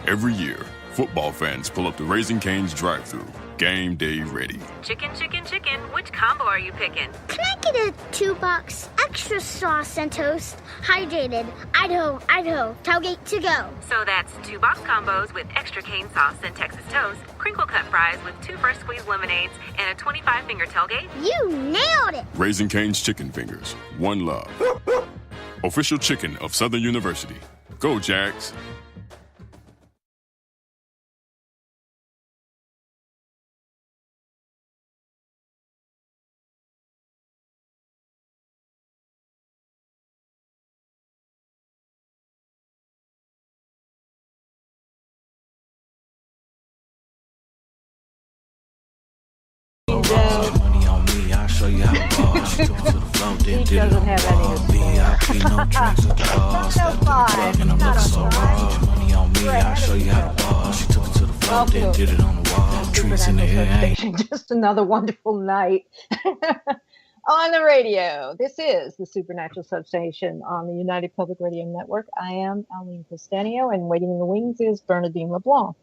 Every year, football fans pull up to Raising Cane's drive-thru, game day ready. Chicken, chicken, chicken. Which combo are you picking? Can I get a 2-box extra sauce and toast? Hydrated. Idaho. Tailgate to go. So that's 2-box combos with extra cane sauce and Texas toast, crinkle cut fries with 2 first squeeze lemonades, and a 25-finger tailgate. You nailed it. Raising Cane's Chicken Fingers. One love. Official chicken of Southern University. Go, Jags. Money on me, I'll show you how to ball. She took it to the floor, then did it on the wall. VIP, no drinks at the bar. Step to the club and I'm looking so raw. Money on me, I'll show you how to ball. She took it to the floor, then did it on the wall. Trees in the air. Just another wonderful night on the radio. This is the Supernatural Substation on the United Public Radio Network. I am Aline Costanio, and waiting in the wings is Bernadine LeBlanc.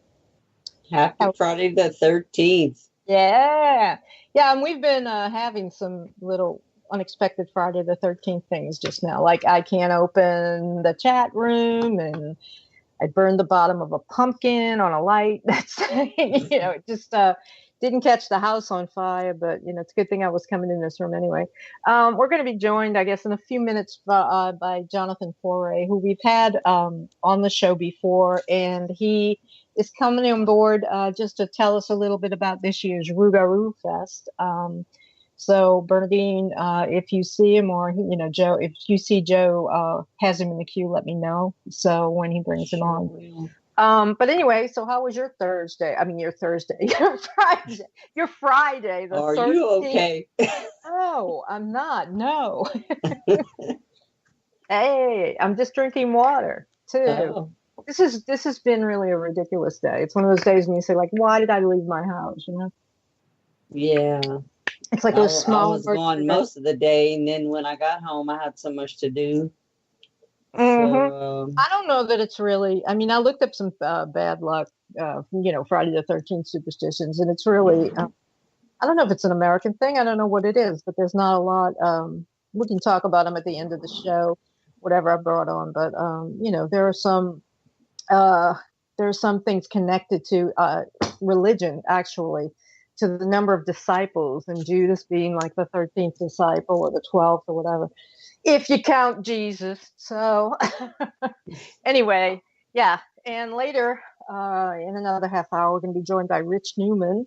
Happy Friday the 13th. Yeah, and we've been having some little unexpected Friday the 13th things just now. Like I can't open the chat room, and I burned the bottom of a pumpkin on a light. That's it just didn't catch the house on fire, but it's a good thing I was coming in this room anyway. We're going to be joined, I guess, in a few minutes by Jonathan Foray, who we've had on the show before, and he is coming on board just to tell us a little bit about this year's Rougarou Fest. So Bernadine, if you see him or Joe, if you see Joe has him in the queue, let me know. So when he brings him on. But anyway, so how was your Thursday? I mean, your Thursday, your Friday, your Friday. Are 13th. You okay? No, I'm not. No. Hey, I'm just drinking water too. Oh. This has been really a ridiculous day. It's one of those days when you say, like, why did I leave my house? Yeah. It's like those small. I was gone most of the day, and then when I got home, I had so much to do. Mm-hmm. So, I don't know that it's really. I mean, I looked up some bad luck, Friday the 13th superstitions, and it's really. I don't know if it's an American thing. I don't know what it is, but there's not a lot. We can talk about them at the end of the show, whatever I brought on. But there are some. There are some things connected to religion, actually, to the number of disciples, and Judas being like the 13th disciple or the 12th or whatever, if you count Jesus. So anyway, yeah. And later, in another half hour, we're going to be joined by Rich Newman,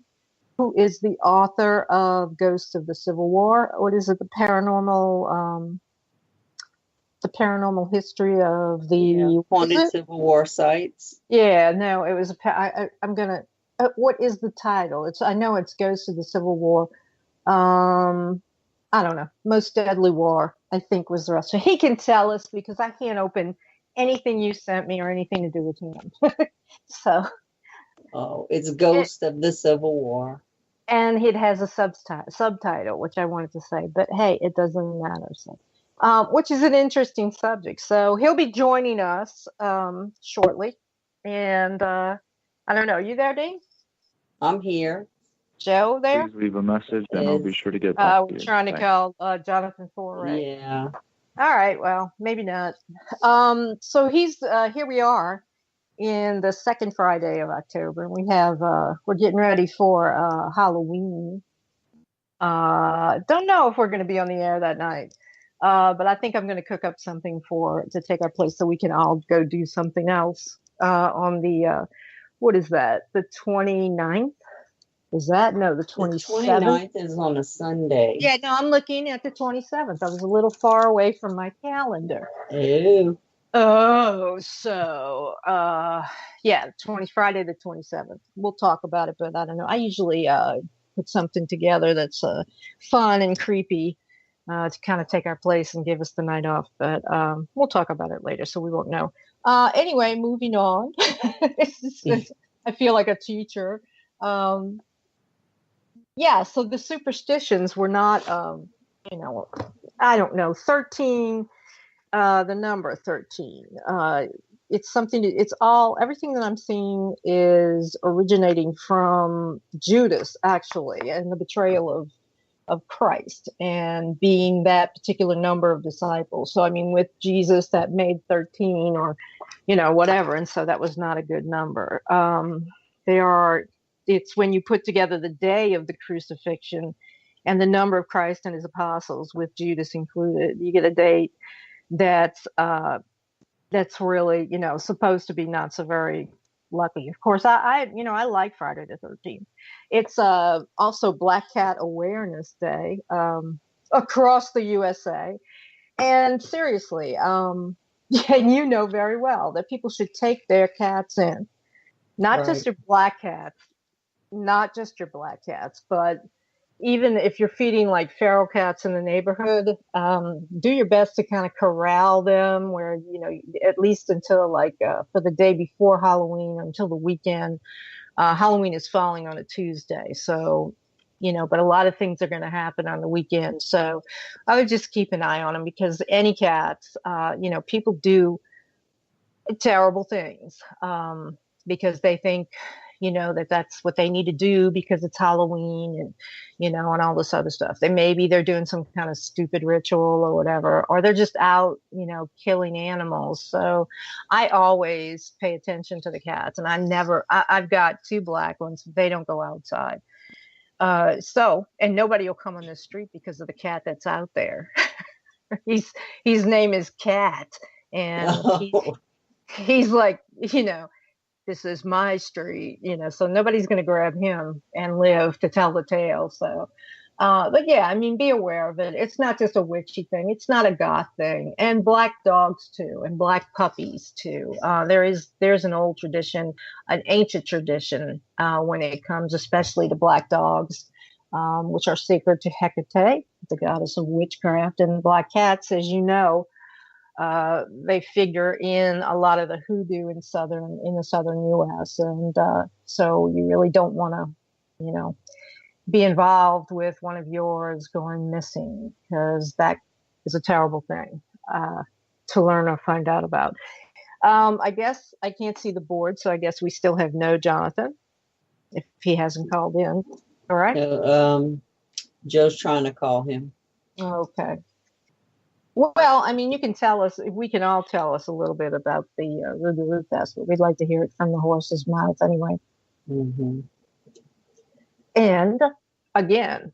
who is the author of Ghosts of the Civil War. What is it? The paranormal history of the haunted Civil War sites. Yeah, no, it was I'm gonna. What is the title? I know it's Ghosts of the Civil War. I don't know. Most Deadly War, I think, was the rest. So he can tell us because I can't open anything you sent me or anything to do with him. So. Oh, it's Ghost of the Civil War. And it has a subtitle, which I wanted to say, but hey, it doesn't matter. So. Which is an interesting subject. So he'll be joining us shortly. And I don't know. You there, Dean? I'm here. Joe there? Please leave a message and I'll be sure to get back to you. We're trying to call Jonathan Foray. Yeah. All right. Well, maybe not. So he's here we are in the second Friday of October. And we have we're getting ready for Halloween. Don't know if we're going to be on the air that night. But I think I'm going to cook up something to take our place so we can all go do something else on the, what is that? The 29th? Is that? No, the 27th. The 29th is on a Sunday. Yeah, no, I'm looking at the 27th. I was a little far away from my calendar. Ew. Oh, so, Friday the 27th. We'll talk about it, but I don't know. I usually put something together that's fun and creepy. To kind of take our place and give us the night off. But we'll talk about it later, so we won't know. Anyway, moving on. I feel like a teacher. So the superstitions were not, I don't know, 13, the number 13. it's something. It's all everything that I'm seeing is originating from Judas, actually, and the betrayal of Christ and being that particular number of disciples. So I mean, with Jesus, that made 13 or, whatever, and so that was not a good number. It's when you put together the day of the crucifixion and the number of Christ and his apostles, with Judas included, you get a date that's really, supposed to be not so very lucky. Of course, I like Friday the 13th. It's also Black Cat Awareness Day across the USA. And seriously, yeah, you know very well that people should take their cats in, not just your black cats, but even if you're feeding like feral cats in the neighborhood, do your best to kind of corral them where, at least until for the day before Halloween, until the weekend. Halloween is falling on a Tuesday. So, but a lot of things are going to happen on the weekend. So I would just keep an eye on them, because any cats, people do terrible things because they think, that that's what they need to do because it's Halloween and, and all this other stuff. Maybe they're doing some kind of stupid ritual or whatever, or they're just out, killing animals. So I always pay attention to the cats, and I've got 2 black ones. They don't go outside. And nobody will come on the street because of the cat that's out there. His name is Cat. And he's like, this is my street, so nobody's going to grab him and live to tell the tale. So, but yeah, I mean, be aware of it. It's not just a witchy thing. It's not a goth thing. And black dogs too, and black puppies too. There's an old tradition, an ancient tradition, when it comes especially to black dogs, which are sacred to Hecate, the goddess of witchcraft, and black cats, as you know. They figure in a lot of the hoodoo in the southern U.S. And so you really don't want to, be involved with one of yours going missing, because that is a terrible thing to learn or find out about. I guess I can't see the board, so I guess we still have no Jonathan, if he hasn't called in. All right. Joe's trying to call him. Okay. Well, I mean, you can tell us, we can all tell us a little bit about the Rougarou Festival. We'd like to hear it from the horse's mouth anyway. Mm-hmm. And again,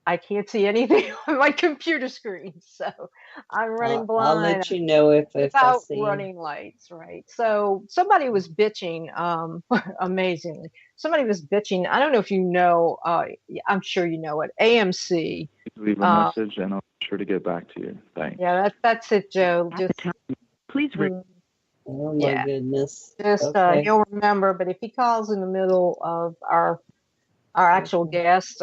I can't see anything on my computer screen, so I'm running blind. I'll let you know if I see running lights, right? So somebody was bitching, amazingly. Somebody was bitching. I don't know if you know, I'm sure you know it, AMC. Leave a message and I'll be sure to get back to you. Thanks. Yeah, that's it, Joe. Just please read. Oh my goodness. Just you'll remember, but if he calls in the middle of our actual guest,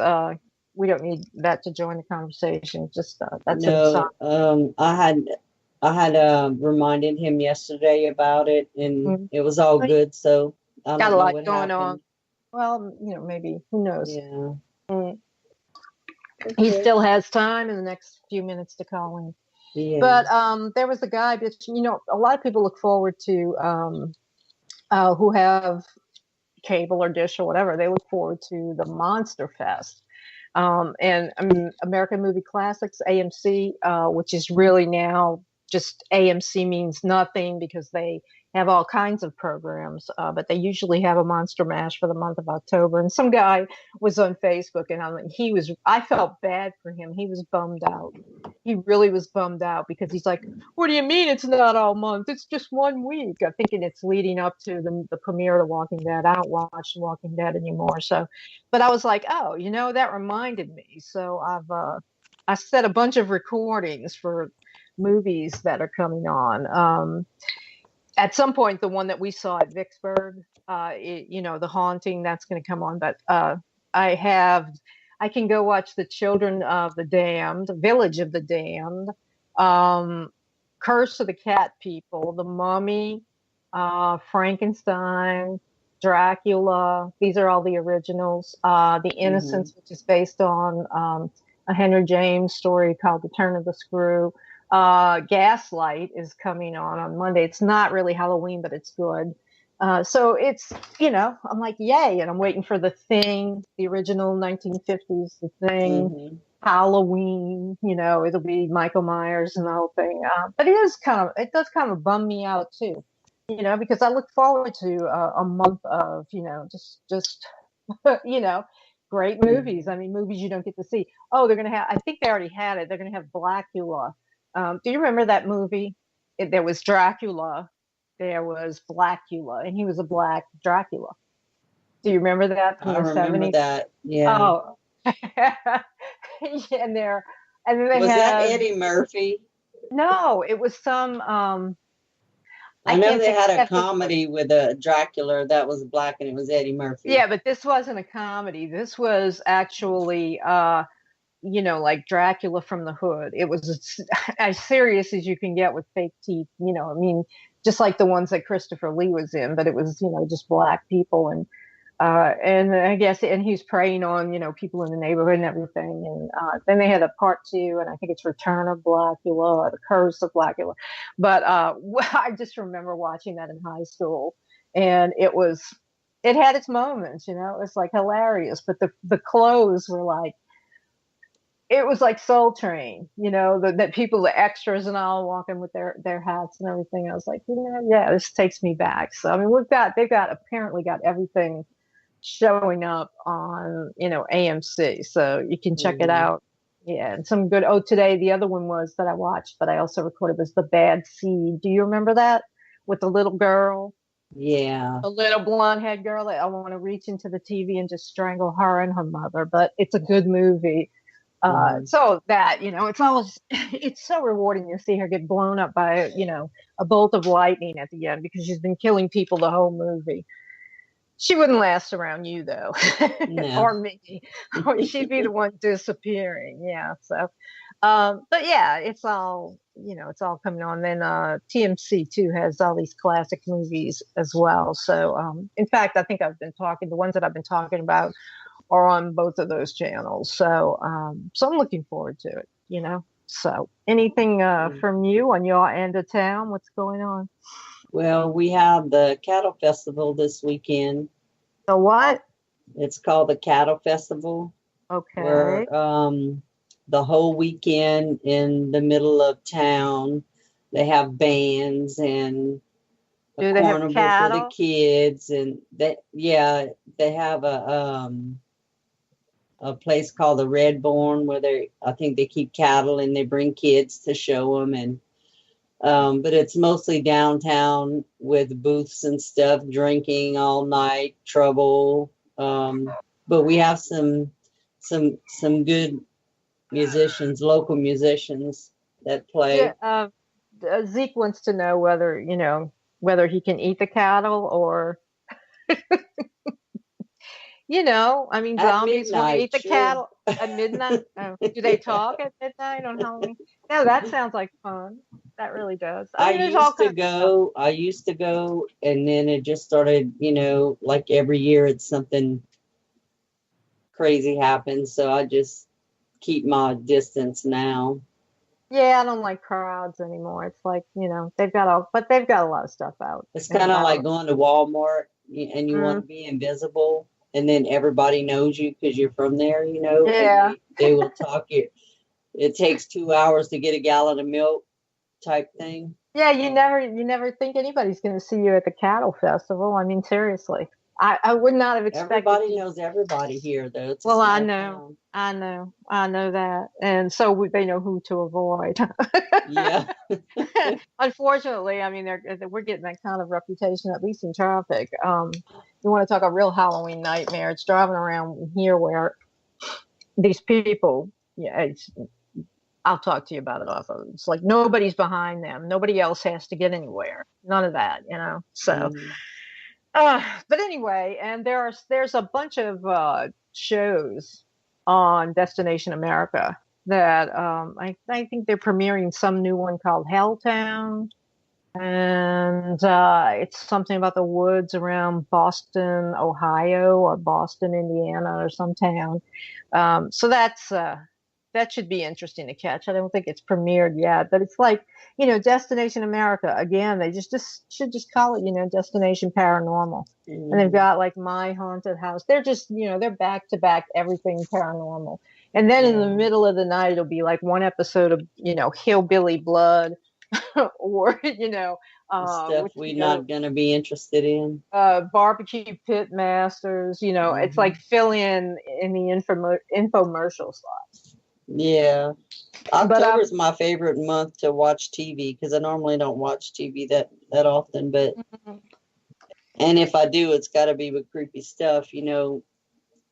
we don't need that to join the conversation. Just that's I had reminded him yesterday about it, and it was all good. So I got don't a know lot what going happened. on. Well, maybe, who knows? Yeah. He still has time in the next few minutes to call in. Yeah. But there was a guy, a lot of people look forward to who have cable or dish or whatever. They look forward to the Monster Fest. And I mean, American Movie Classics, AMC, which is really now just AMC means nothing because they have all kinds of programs, but they usually have a Monster Mash for the month of October. And some guy was on Facebook, and I felt bad for him. He was bummed out. He really was bummed out because he's like, what do you mean it's not all month? It's just 1 week. I'm thinking it's leading up to the premiere of The Walking Dead. I don't watch The Walking Dead anymore. So, but I was like, oh, that reminded me. So I set a bunch of recordings for movies that are coming on. At some point, the one that we saw at Vicksburg, The Haunting, that's going to come on. But I can go watch The Children of the Damned, Village of the Damned, Curse of the Cat People, The Mummy, Frankenstein, Dracula. These are all the originals. The Innocents, which is based on a Henry James story called The Turn of the Screw. Gaslight is coming on Monday. It's not really Halloween, but it's good. So it's, I'm like, yay. And I'm waiting for The Thing, the original 1950s, The Thing, Mm-hmm. Halloween, it'll be Michael Myers and the whole thing. But it does kind of bum me out too, because I look forward to a month of, just, great movies. I mean, movies you don't get to see. Oh, I think they already had it. They're going to have Blackula. Do you remember that movie? There was Dracula. There was Blackula, and he was a black Dracula. Do you remember that from I the remember 70s? that. Yeah. Oh. and then they Was that had, Eddie Murphy? no, it was some I know can't they think had a of it. comedy with a Dracula that was black, and it was Eddie Murphy. Yeah, but this wasn't a comedy. This was actually like Dracula from the Hood. It was as serious as you can get with fake teeth, I mean, just like the ones that Christopher Lee was in, but it was, just black people. And I guess, and he's preying on, people in the neighborhood and everything. And then they had a part 2, and I think it's Return of Blackula, or The Curse of Blackula. But I just remember watching that in high school, and it had its moments, it was like hilarious. But the clothes were like, it was like Soul Train, that people, the extras and all, walking with their hats and everything. I was like, yeah, this takes me back. So I mean, they've apparently got everything showing up on AMC, so you can check it out. Yeah, and some good. Oh, today the other one was that I watched, but I also recorded, was The Bad Seed. Do you remember that, with the little girl? Yeah, a little blonde haired girl that I want to reach into the TV and just strangle her and her mother. But it's a good movie. So that, it's so rewarding to see her get blown up by, a bolt of lightning at the end, because she's been killing people the whole movie. She wouldn't last around you, though, No. or me. She'd be the one disappearing. Yeah. So, but yeah, it's all coming on. Then TMC too has all these classic movies as well. So, in fact, I think the ones that I've been talking about are on both of those channels. So, so I'm looking forward to it. So, anything from you on your end of town? What's going on? Well, we have the Cattle Festival this weekend. The what? It's called the Cattle Festival. Okay. Where the whole weekend in the middle of town, they have bands and a carnival for the kids, and they have a place called the Redbourne where I think they keep cattle and they bring kids to show them, and but it's mostly downtown with booths and stuff, drinking all night, trouble. But we have some good musicians, local musicians that play. Yeah, Zeke wants to know whether he can eat the cattle or, I mean, zombies will eat the cattle at midnight. Do they talk at midnight on Halloween? No, that sounds like fun. That really does. I used to go, and then it just started, like every year it's something crazy happens. So I just keep my distance now. Yeah, I don't like crowds anymore. It's like, they've got a lot of stuff out. It's kind of like going to Walmart and you want to be invisible, and then everybody knows you because you're from there, Yeah. They will talk you. It takes 2 hours to get a gallon of milk type thing. Yeah, you never think anybody's going to see you at the cattle festival. I mean, seriously. I would not have expected. Everybody knows everybody here, though. Well, I know that, and so they know who to avoid. Yeah. Unfortunately, I mean, we're getting that kind of reputation, at least in traffic. You want to talk a real Halloween nightmare? It's driving around here where these people. Yeah, I'll talk to you about it off of. It's like nobody's behind them. Nobody else has to get anywhere. None of that, So. But anyway, and there's a bunch of shows on Destination America that I think they're premiering some new one called Helltown, and it's something about the woods around Boston, Ohio, or Boston, Indiana, or some town. So that's that should be interesting to catch. I don't think it's premiered yet, but it's like, Destination America again. They just should just call it, Destination Paranormal. And they've got like My Haunted House. They're just, they're back to back everything paranormal. And then in the middle of the night, it'll be like one episode of, Hillbilly Blood, or stuff we're not gonna be interested in. Barbecue Pit Masters. It's like fill in the infomercial slots. Yeah, October's my favorite month to watch TV because I normally don't watch TV that often. But and if I do, it's got to be with creepy stuff.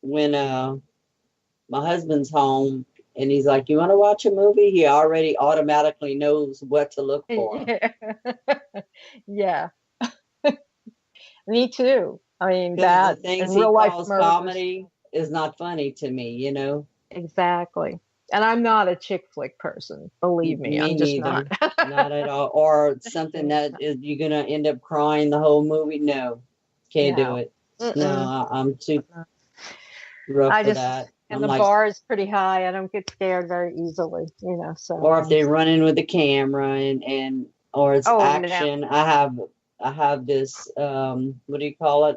When my husband's home and he's like, "You want to watch a movie?" He already automatically knows what to look for. Yeah. Me too. I mean, the things he real life calls murders. comedy is not funny to me. Exactly. And I'm not a chick flick person. Believe me, I'm just neither. not. Not at all. Or something that is you're gonna end up crying the whole movie. No, can't do it. No, I'm too rough for that. And the bar is pretty high. I don't get scared very easily, So. Or if they're running with the camera and or it's action. No. I have this what do you call it?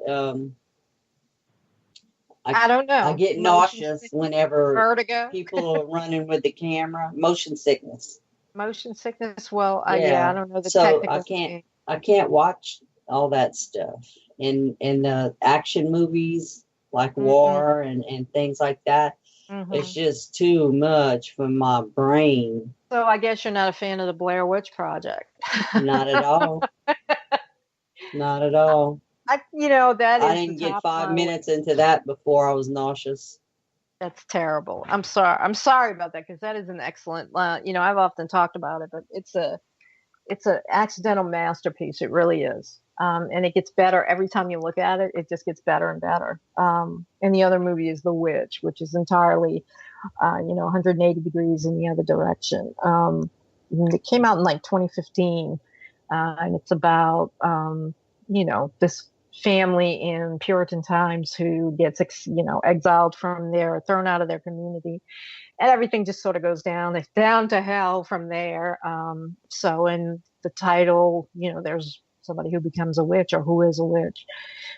I don't know. I get nauseous whenever vertigo. People are running with the camera. Motion sickness. Motion sickness. Well, I don't know the technical. So I can't watch all that stuff in the action movies like war and things like that. It's just too much for my brain. So I guess you're not a fan of the Blair Witch Project. Not at all. Not at all. That is. I didn't get 5 minutes into that before I was nauseous. That's terrible. I'm sorry about that because that is an excellent. I've often talked about it, but it's a accidental masterpiece. It really is. And it gets better every time you look at it. It just gets better and better. And the other movie is The Witch, which is entirely, 180 degrees in the other direction. It came out in like 2015, and it's about, this family in Puritan times who gets, exiled from thrown out of their community. And everything just sort of goes down to hell from there. So in the title, there's somebody who becomes a witch or who is a witch.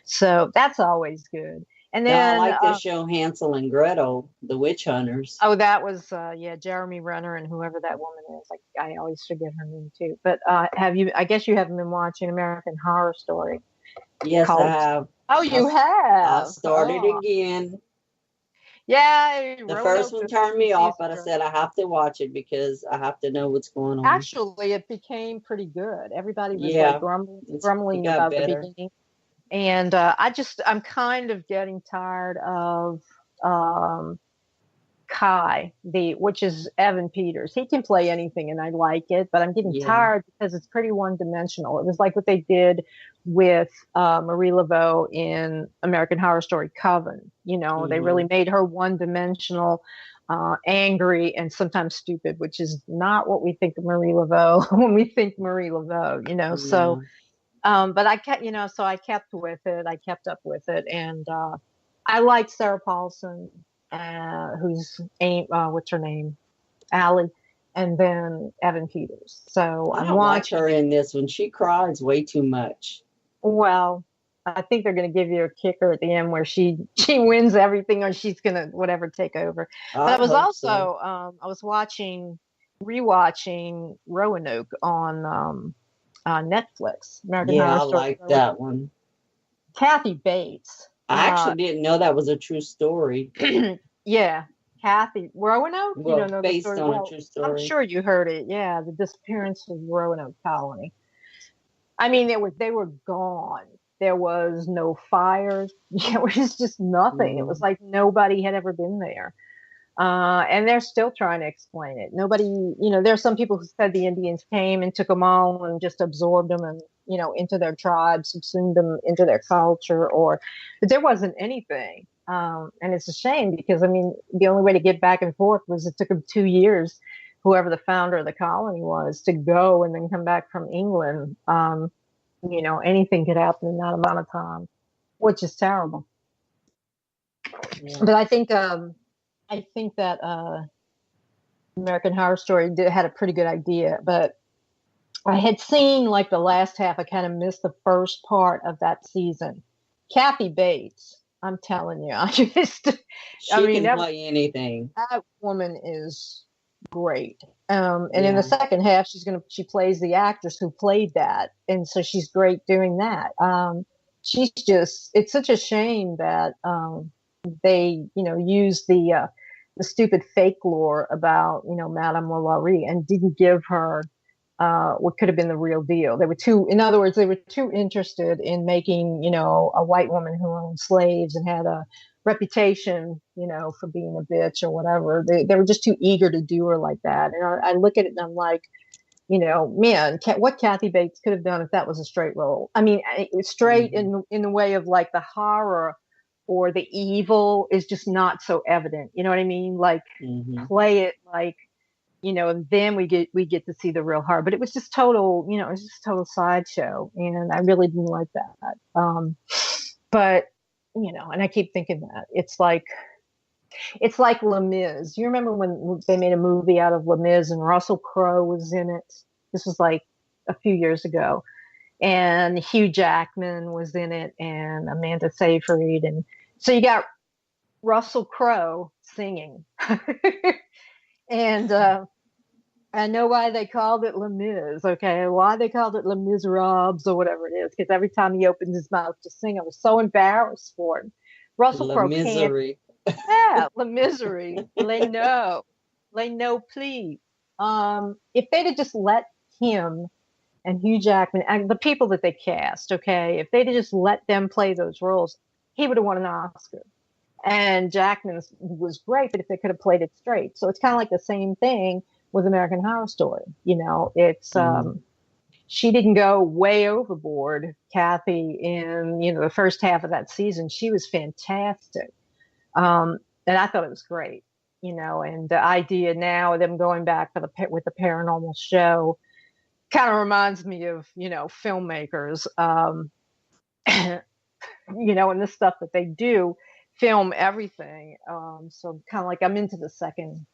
So that's always good. And then I like the show Hansel and Gretel, the witch hunters. Oh, that was Jeremy Renner and whoever that woman is. I always forget her name too. But I guess you haven't been watching American Horror Story. Yes, I have. Oh, you have. I started again. Yeah. The first one turned me off, but I said I have to watch it because I have to know what's going on. Actually, it became pretty good. Everybody was grumbling about the beginning. And I'm kind of getting tired of Kai, which is Evan Peters. He can play anything and I like it, but I'm getting tired because it's pretty one-dimensional. It was like what they did with Marie Laveau in American Horror Story Coven. They really made her one-dimensional, angry, and sometimes stupid, which is not what we think of Marie Laveau when we think Marie Laveau, so... but I kept, so I kept with it. I kept up with it. And I like Sarah Paulson, who's, what's her name? Allie. And then Evan Peters. So I don't watch her in this one. She cries way too much. Well, I think they're going to give you a kicker at the end where she wins everything or she's going to whatever take over. But I was also, I was rewatching Roanoke on Netflix. American Horror Story. I like that one. Kathy Bates. I actually didn't know that was a true story. Yeah, Kathy Roanoke. Well, you don't know based the story. on a true story. I'm sure you heard it. Yeah, the disappearance of Roanoke Colony. I mean, they were gone. There was no fires. It was just nothing. It was like nobody had ever been there. And they're still trying to explain it. Nobody, there's some people who said the Indians came and took them all and just absorbed them and, into their tribes, subsumed them into their culture, but there wasn't anything. And it's a shame because, the only way to get back and forth was it took them 2 years, whoever the founder of the colony was, to go and then come back from England. Anything could happen in that amount of time, which is terrible. Yeah. But I think that American Horror Story had a pretty good idea, but I had seen like the last half. I kind of missed the first part of that season. Kathy Bates, I'm telling you, She can play anything. That woman is great. And in the second half, she plays the actress who played that, and so she's great doing that. It's such a shame that they, use the stupid fake lore about, Madame Lalaurie and didn't give her what could have been the real deal. In other words, they were too interested in making, a white woman who owned slaves and had a reputation, for being a bitch or whatever. They were just too eager to do her like that. And I look at it and I'm like, man, what Kathy Bates could have done if that was a straight role. I mean, straight in the way of like the horror or the evil is just not so evident. You know what I mean? Like play it like, and then we get to see the real horror. But it was just total, it was just a total sideshow, and I really didn't like that. But and I keep thinking that it's like Les Mis. You remember when they made a movie out of Les Mis and Russell Crowe was in it? This was like a few years ago, and Hugh Jackman was in it, and Amanda Seyfried, and so you got Russell Crowe singing, and I know why they called it Les Mis, okay? Why they called it Les Miserables or whatever it is, because every time he opened his mouth to sing, I was so embarrassed for him. Russell Crowe Misery. Yeah, La Misery. Les no, please. If they'd have just let him and Hugh Jackman and the people that they cast, okay, if they'd have just let them play those roles, he would have won an Oscar. And Jackman was great, but if they could have played it straight. So it's kind of like the same thing with American Horror Story. It's she didn't go way overboard, Kathy, in the first half of that season. She was fantastic. And I thought it was great, and the idea now of them going back with the paranormal show kind of reminds me of, filmmakers, and the stuff that they do, film everything. So kind of like I'm into the second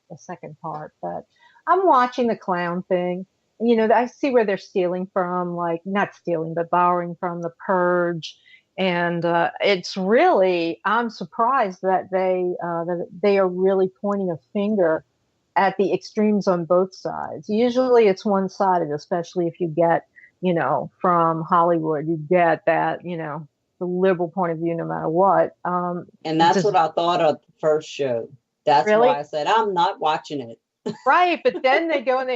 part, but I'm watching the clown thing. I see where they're stealing from, like not stealing, but borrowing from The Purge. And it's really, I'm surprised that they are really pointing a finger at the extremes on both sides. Usually it's one-sided, especially if you get, from Hollywood, you get that, the liberal point of view no matter what. And that's what I thought of the first show. That's really? Why I said I'm not watching it. Right, but then they go and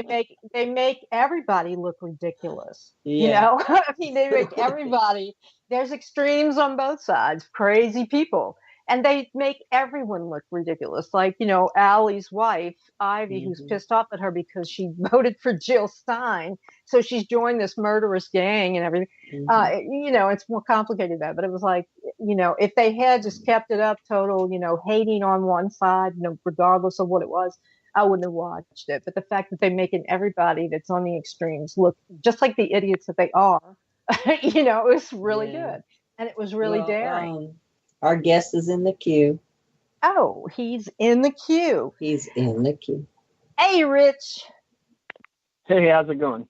they make everybody look ridiculous. Yeah. I mean, they make everybody. There's extremes on both sides, crazy people, and they make everyone look ridiculous. Like Allie's wife, Ivy, who's pissed off at her because she voted for Jill Stein, so she's joined this murderous gang and everything. It's more complicated than that. But it was like, if they had just kept it up, total, hating on one side, regardless of what it was, I wouldn't have watched it. But the fact that they're making everybody that's on the extremes look just like the idiots that they are, it was really good. And it was really daring. Our guest is in the queue. Oh, he's in the queue. He's in the queue. Hey, Rich. Hey, how's it going?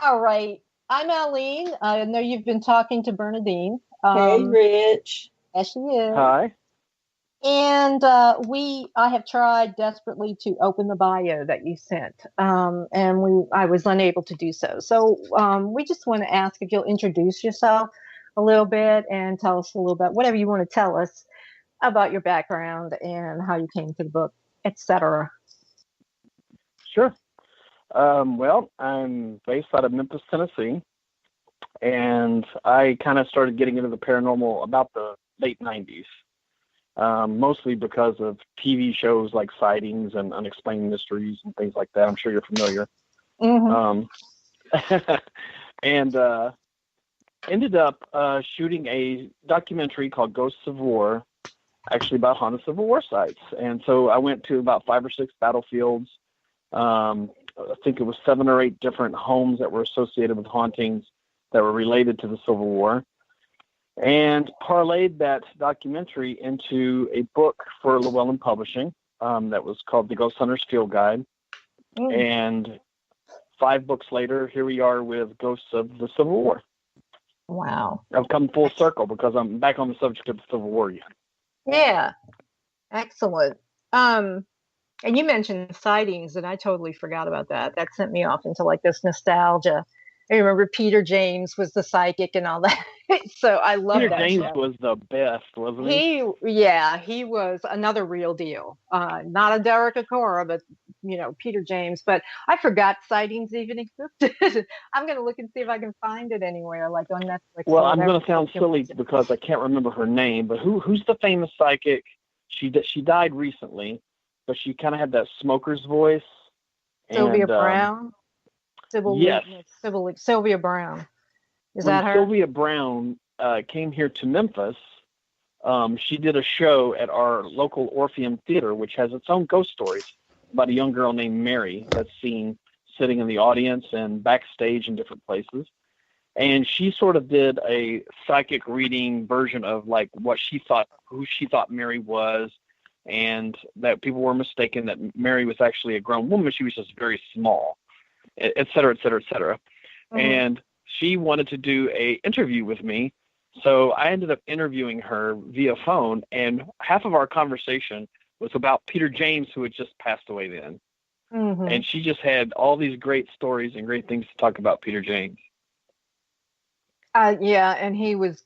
All right. I'm Aline. I know you've been talking to Bernadine. Hey, Rich. Yes, she is. Hi. And I have tried desperately to open the bio that you sent, and I was unable to do so. So we just want to ask if you'll introduce yourself a little bit and tell us a little bit, whatever you want to tell us about your background and how you came to the book, etc. Sure. Well, I'm based out of Memphis, Tennessee, and I kind of started getting into the paranormal about the late 90s. Mostly because of TV shows like Sightings and Unexplained Mysteries and things like that. I'm sure you're familiar. And ended up shooting a documentary called Ghosts of War, actually about haunted Civil War sites. And so I went to about 5 or 6 battlefields. I think it was 7 or 8 different homes that were associated with hauntings that were related to the Civil War. And parlayed that documentary into a book for Llewellyn Publishing that was called The Ghost Hunter's Field Guide. And 5 books later, here we are with Ghosts of the Civil War. Wow. I've come full circle because I'm back on the subject of the Civil War again. Yeah. Excellent. And you mentioned sightings, and I totally forgot about that. That sent me off into like this nostalgia. I remember Peter James was the psychic and all that. So I love that. Peter James show. was the best, wasn't he? He was another real deal. Not a Derek Acora, but Peter James. But I forgot sightings even existed. I'm gonna look and see if I can find it anywhere, like on Netflix. Well, I'm gonna sound silly because I can't remember her name, but who's the famous psychic? She died recently, but she kind of had that smoker's voice. Sylvia Brown. Yes. Sylvia Brown. Is when that her? Sylvia Brown came here to Memphis, she did a show at our local Orpheum Theater, which has its own ghost stories about a young girl named Mary that's seen sitting in the audience and backstage in different places. And she sort of did a psychic reading version of like who she thought Mary was, and that people were mistaken that Mary was actually a grown woman. She was just very small, et cetera, et cetera, et cetera. Mm-hmm. And she wanted to do a interview with me. So I ended up interviewing her via phone, and half of our conversation was about Peter James, who had just passed away then. Mm-hmm. And she just had all these great stories and great things to talk about Peter James. Yeah, and he was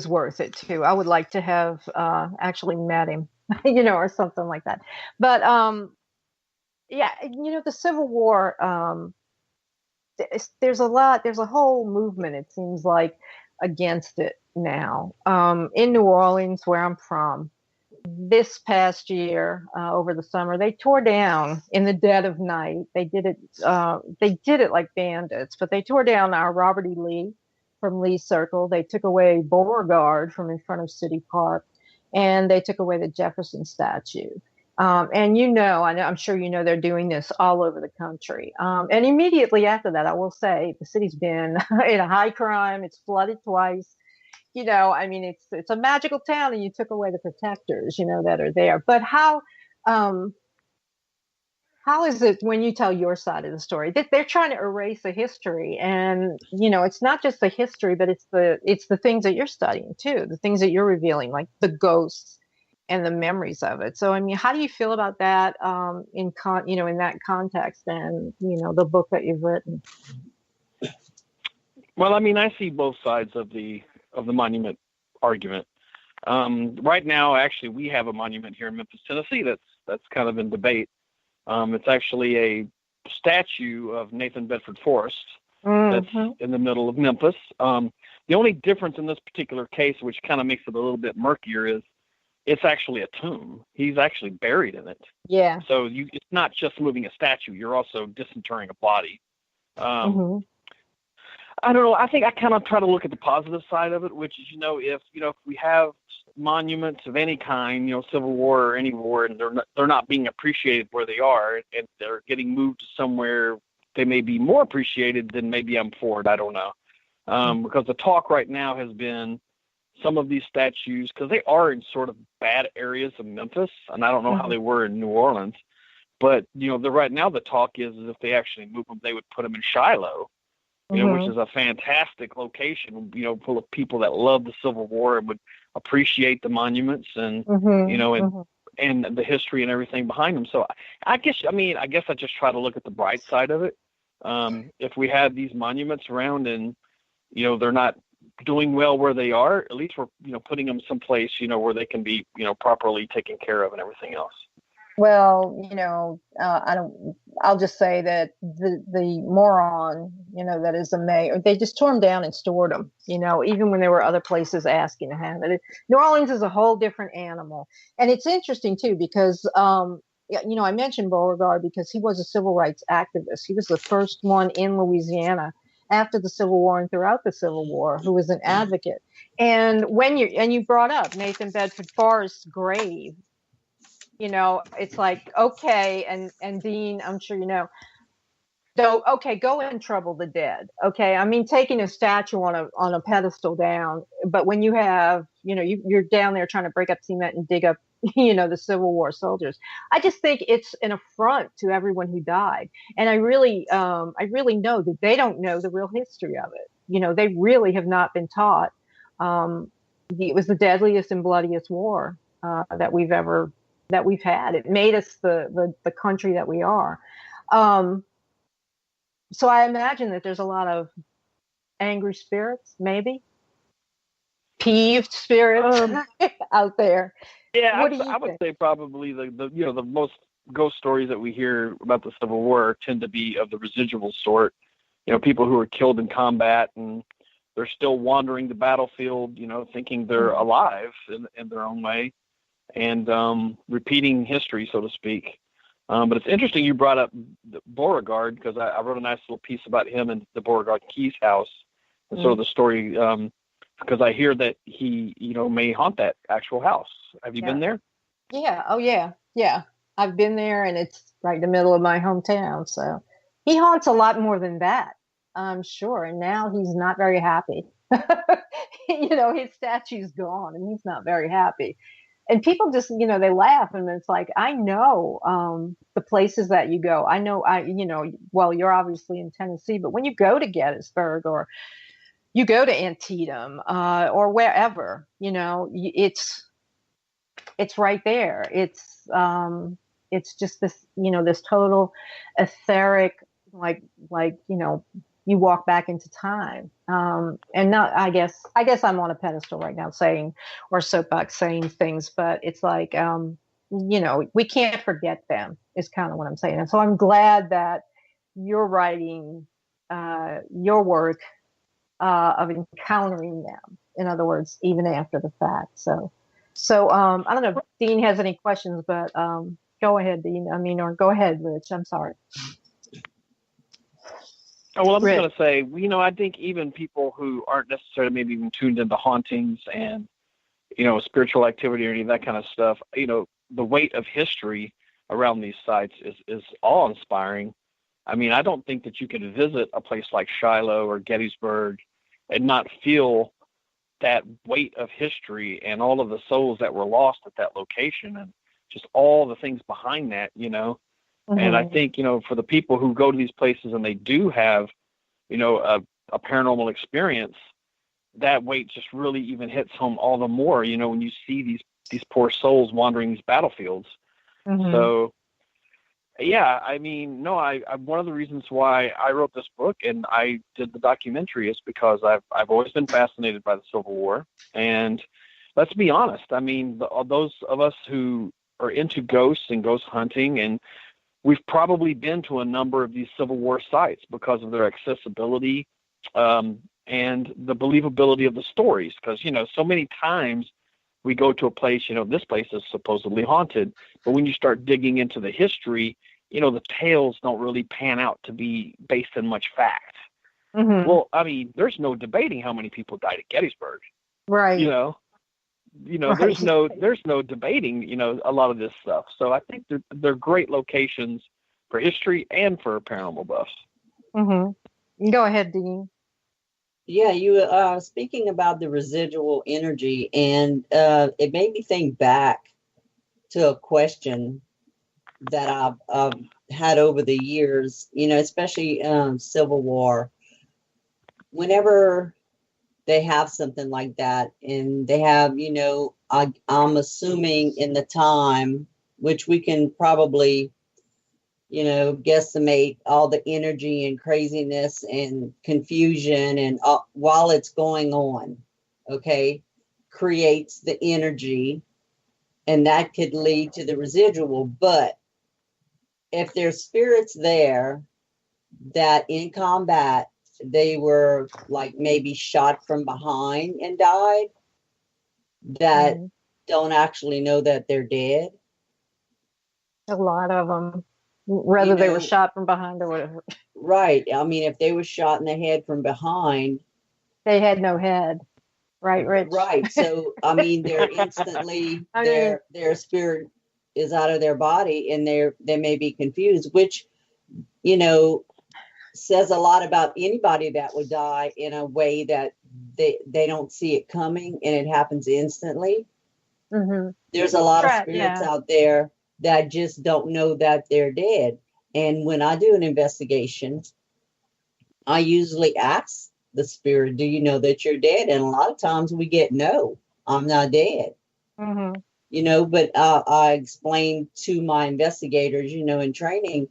worth it too. I would like to have actually met him, or something like that. But yeah, the Civil War. There's a whole movement, it seems like, against it now. In New Orleans, where I'm from, this past year, over the summer, they tore down in the dead of night. They did it like bandits, but they tore down our Robert E. Lee from Lee Circle. They took away Beauregard from in front of City Park, and they took away the Jefferson statue. And I'm sure they're doing this all over the country. And immediately after that, I will say the city's been in a high crime. It's flooded twice. It's a magical town, and you took away the protectors, that are there. But how is it when you tell your side of the story that they're trying to erase the history? And it's not just the history, but it's the things that you're studying too, the things that you're revealing, like the ghosts and the memories of it. So, how do you feel about that in that context and, the book that you've written? Well, I see both sides of the monument argument. Right now, actually, we have a monument here in Memphis, Tennessee that's kind of in debate. It's actually a statue of Nathan Bedford Forrest that's in the middle of Memphis. The only difference in this particular case, which kind of makes it a little bit murkier, is it's actually a tomb. He's actually buried in it. Yeah. So it's not just moving a statue. You're also disinterring a body. I don't know. I think I kind of try to look at the positive side of it, which is, if we have monuments of any kind, Civil War or any war, and they're not being appreciated where they are, and they're getting moved to somewhere they may be more appreciated, then maybe I'm for it. I don't know. Because the talk right now has been some of these statues, because they are in sort of bad areas of Memphis, and I don't know how they were in New Orleans, but right now the talk is if they actually move them, they would put them in Shiloh, which is a fantastic location, full of people that love the Civil War and would appreciate the monuments and and the history and everything behind them. So I guess I just try to look at the bright side of it. If we have these monuments around and they're not doing well where they are, at least we're putting them someplace where they can be properly taken care of and everything else. Well, I'll just say that the moron that is the mayor, they just tore them down and stored them, even when there were other places asking to have it. New Orleans is a whole different animal, and it's interesting too because I mentioned Beauregard because he was a civil rights activist. He was the first one in Louisiana after the Civil War and throughout the Civil War who was an advocate. And you brought up Nathan Bedford Forrest's grave, it's like, okay, and Dean, I'm sure so okay, go and trouble the dead. Okay, taking a statue on a pedestal down, but when you have you're down there trying to break up cement and dig up the Civil War soldiers. I just think it's an affront to everyone who died. And I really know that they don't know the real history of it. They really have not been taught. It was the deadliest and bloodiest war that we've had. It made us the country that we are. So I imagine that there's a lot of angry spirits, maybe peeved spirits out there. Yeah, What do you I would think? say probably the most ghost stories that we hear about the Civil War tend to be of the residual sort. People who were killed in combat and they're still wandering the battlefield, thinking they're alive in their own way and repeating history, so to speak. But it's interesting you brought up Beauregard, because I wrote a nice little piece about him and the Beauregard Keys house and sort of the story, because I hear that he, may haunt that actual house. Have you been there? Yeah. Oh, yeah. Yeah. I've been there, and it's right in the middle of my hometown. So he haunts a lot more than that, I'm sure. And now he's not very happy. His statue's gone, and he's not very happy. And people just, they laugh, and it's like, I know the places that you go. I know, well, you're obviously in Tennessee, but when you go to Gettysburg or you go to Antietam or wherever, it's right there. It's just this, this total etheric, like you walk back into time. And not, I guess I'm on a pedestal right now saying, or soapbox saying things, but it's like, we can't forget them is kind of what I'm saying. And so I'm glad that you're writing your work of encountering them. In other words, even after the fact. So I don't know if Dean has any questions, but go ahead, Dean. Or go ahead, Rich. I'm sorry. Oh, well, I'm just going to say, I think even people who aren't necessarily maybe even tuned into hauntings and, spiritual activity or any of that kind of stuff, the weight of history around these sites is awe-inspiring. I don't think that you could visit a place like Shiloh or Gettysburg and not feel that weight of history and all of the souls that were lost at that location and just all the things behind that, And I think, for the people who go to these places and they do have, a paranormal experience, that weight just really even hits home all the more, when you see these poor souls wandering these battlefields. So, yeah, one of the reasons why I wrote this book and I did the documentary is because I've always been fascinated by the Civil War. And let's be honest, those of us who are into ghosts and ghost hunting, and we've probably been to a number of these Civil War sites because of their accessibility and the believability of the stories. Because, so many times we go to a place, this place is supposedly haunted. But when you start digging into the history, the tales don't really pan out to be based in much fact. Well, there's no debating how many people died at Gettysburg. Right. Right. there's no debating, a lot of this stuff. So I think they're great locations for history and for paranormal buffs. Go ahead, Dean. Yeah, you speaking about the residual energy, and it made me think back to a question that I've had over the years, especially Civil War. Whenever they have something like that, and they have, I'm assuming in the time, which we can probably, guesstimate all the energy and craziness and confusion and while it's going on, okay, creates the energy, and that could lead to the residual. But if there's spirits there that in combat, they were like maybe shot from behind and died, that don't actually know that they're dead. A lot of them, whether they were shot from behind or whatever. Right. If they were shot in the head from behind, they had no head. Right, Rich? Right. So, they're instantly, their spirit is out of their body, and they may be confused, which, says a lot about anybody that would die in a way that they don't see it coming and it happens instantly. There's a lot of spirits out there that just don't know that they're dead. And when I do an investigation, I usually ask the spirit, do you know that you're dead? And a lot of times we get, no, I'm not dead. You know, but I explained to my investigators, you know, in training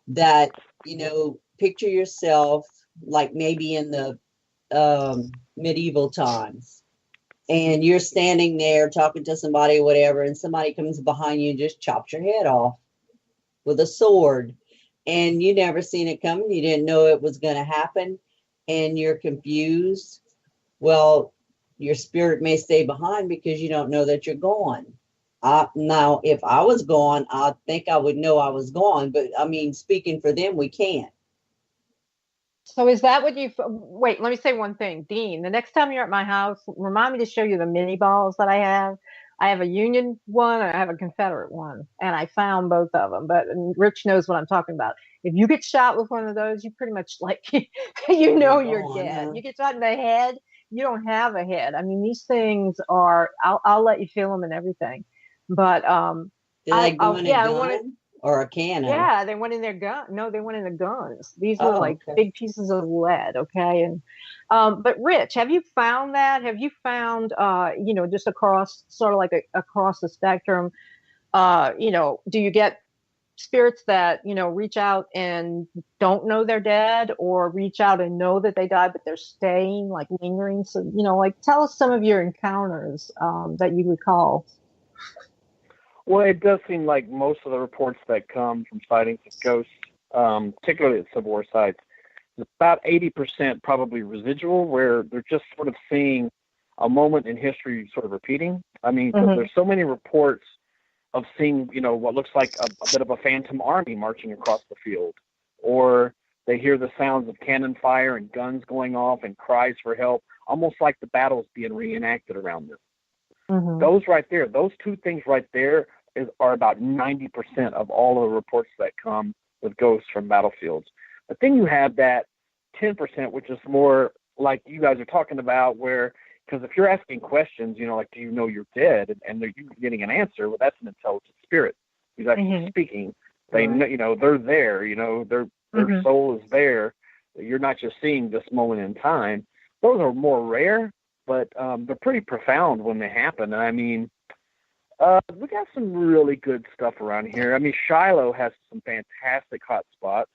that, you know, picture yourself like maybe in the medieval times, and you're standing there talking to somebody or whatever, and somebody comes behind you and just chops your head off with a sword, and you never seen it coming. You didn't know it was going to happen, and you're confused. Well, your spirit may stay behind because you don't know that you're gone. Now, if I was gone, I think I would know I was gone. But I mean, speaking for them, we can't. So is that what you, wait, let me say one thing. Dean, the next time you're at my house, remind me to show you the mini balls that I have. I have a Union one and I have a Confederate one, and I found both of them. But Rich knows what I'm talking about. If you get shot with one of those, you pretty much like, you know, you're dead. You get shot in the head, you don't have a head. I mean, these things are, I'll let you feel them and everything. But Did they go in a gun or a cannon? Yeah, they went in their gun. No, they went in the guns. These were like big pieces of lead. Okay, and but Rich, have you found that? Have you found you know, just across sort of like across the spectrum? You know, do you get spirits that, you know, reach out and don't know they're dead, or reach out and know that they died but they're staying, like lingering? So, you know, like tell us some of your encounters that you recall. Well, it does seem like most of the reports that come from sightings of ghosts, particularly at Civil War sites, is about 80% probably residual, where they're just sort of seeing a moment in history sort of repeating. I mean, there's so many reports of seeing, you know, what looks like a bit of a phantom army marching across the field, or they hear the sounds of cannon fire and guns going off and cries for help, almost like the battle's being reenacted around them. Those right there, those two things right there are about 90% of all of the reports that come with ghosts from battlefields. But then you have that 10%, which is more like you guys are talking about, where, because if you're asking questions, you know, like, do you know you're dead? And you're getting an answer, well, that's an intelligent spirit who's actually speaking. They know, you know, they're there, you know, their soul is there. You're not just seeing this moment in time. Those are more rare, but they're pretty profound when they happen. And I mean, we got some really good stuff around here. I mean, Shiloh has some fantastic hot spots.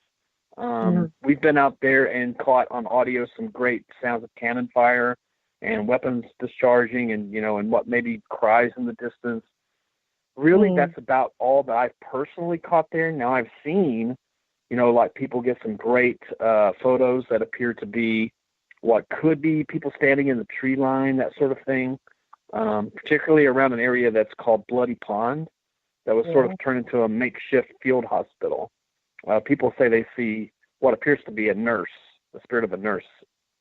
We've been out there and caught on audio some great sounds of cannon fire and weapons discharging, and, you know, and what maybe cries in the distance. Really, that's about all that I've personally caught there. Now, I've seen, you know, like people get some great photos that appear to be what could be people standing in the tree line, that sort of thing. Particularly around an area that's called Bloody Pond, that was sort of turned into a makeshift field hospital. People say they see what appears to be a nurse, the spirit of a nurse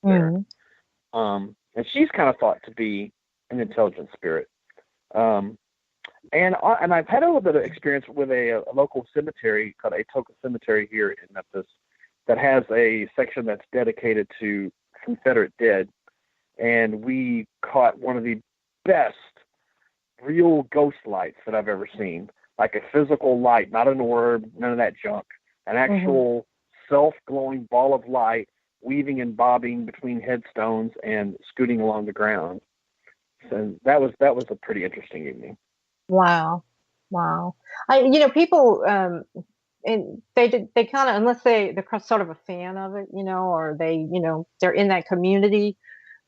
there. And she's kind of thought to be an intelligent spirit. And I've had a little bit of experience with a local cemetery called Atoka Cemetery here in Memphis that has a section that's dedicated to Confederate dead. And we caught one of the best real ghost lights that I've ever seen, like a physical light, not an orb, none of that junk, an actual self-glowing ball of light weaving and bobbing between headstones and scooting along the ground. So that was a pretty interesting evening. Wow. You know, people and they kind of, unless they're sort of a fan of it, you know, or they, you know, they're in that community,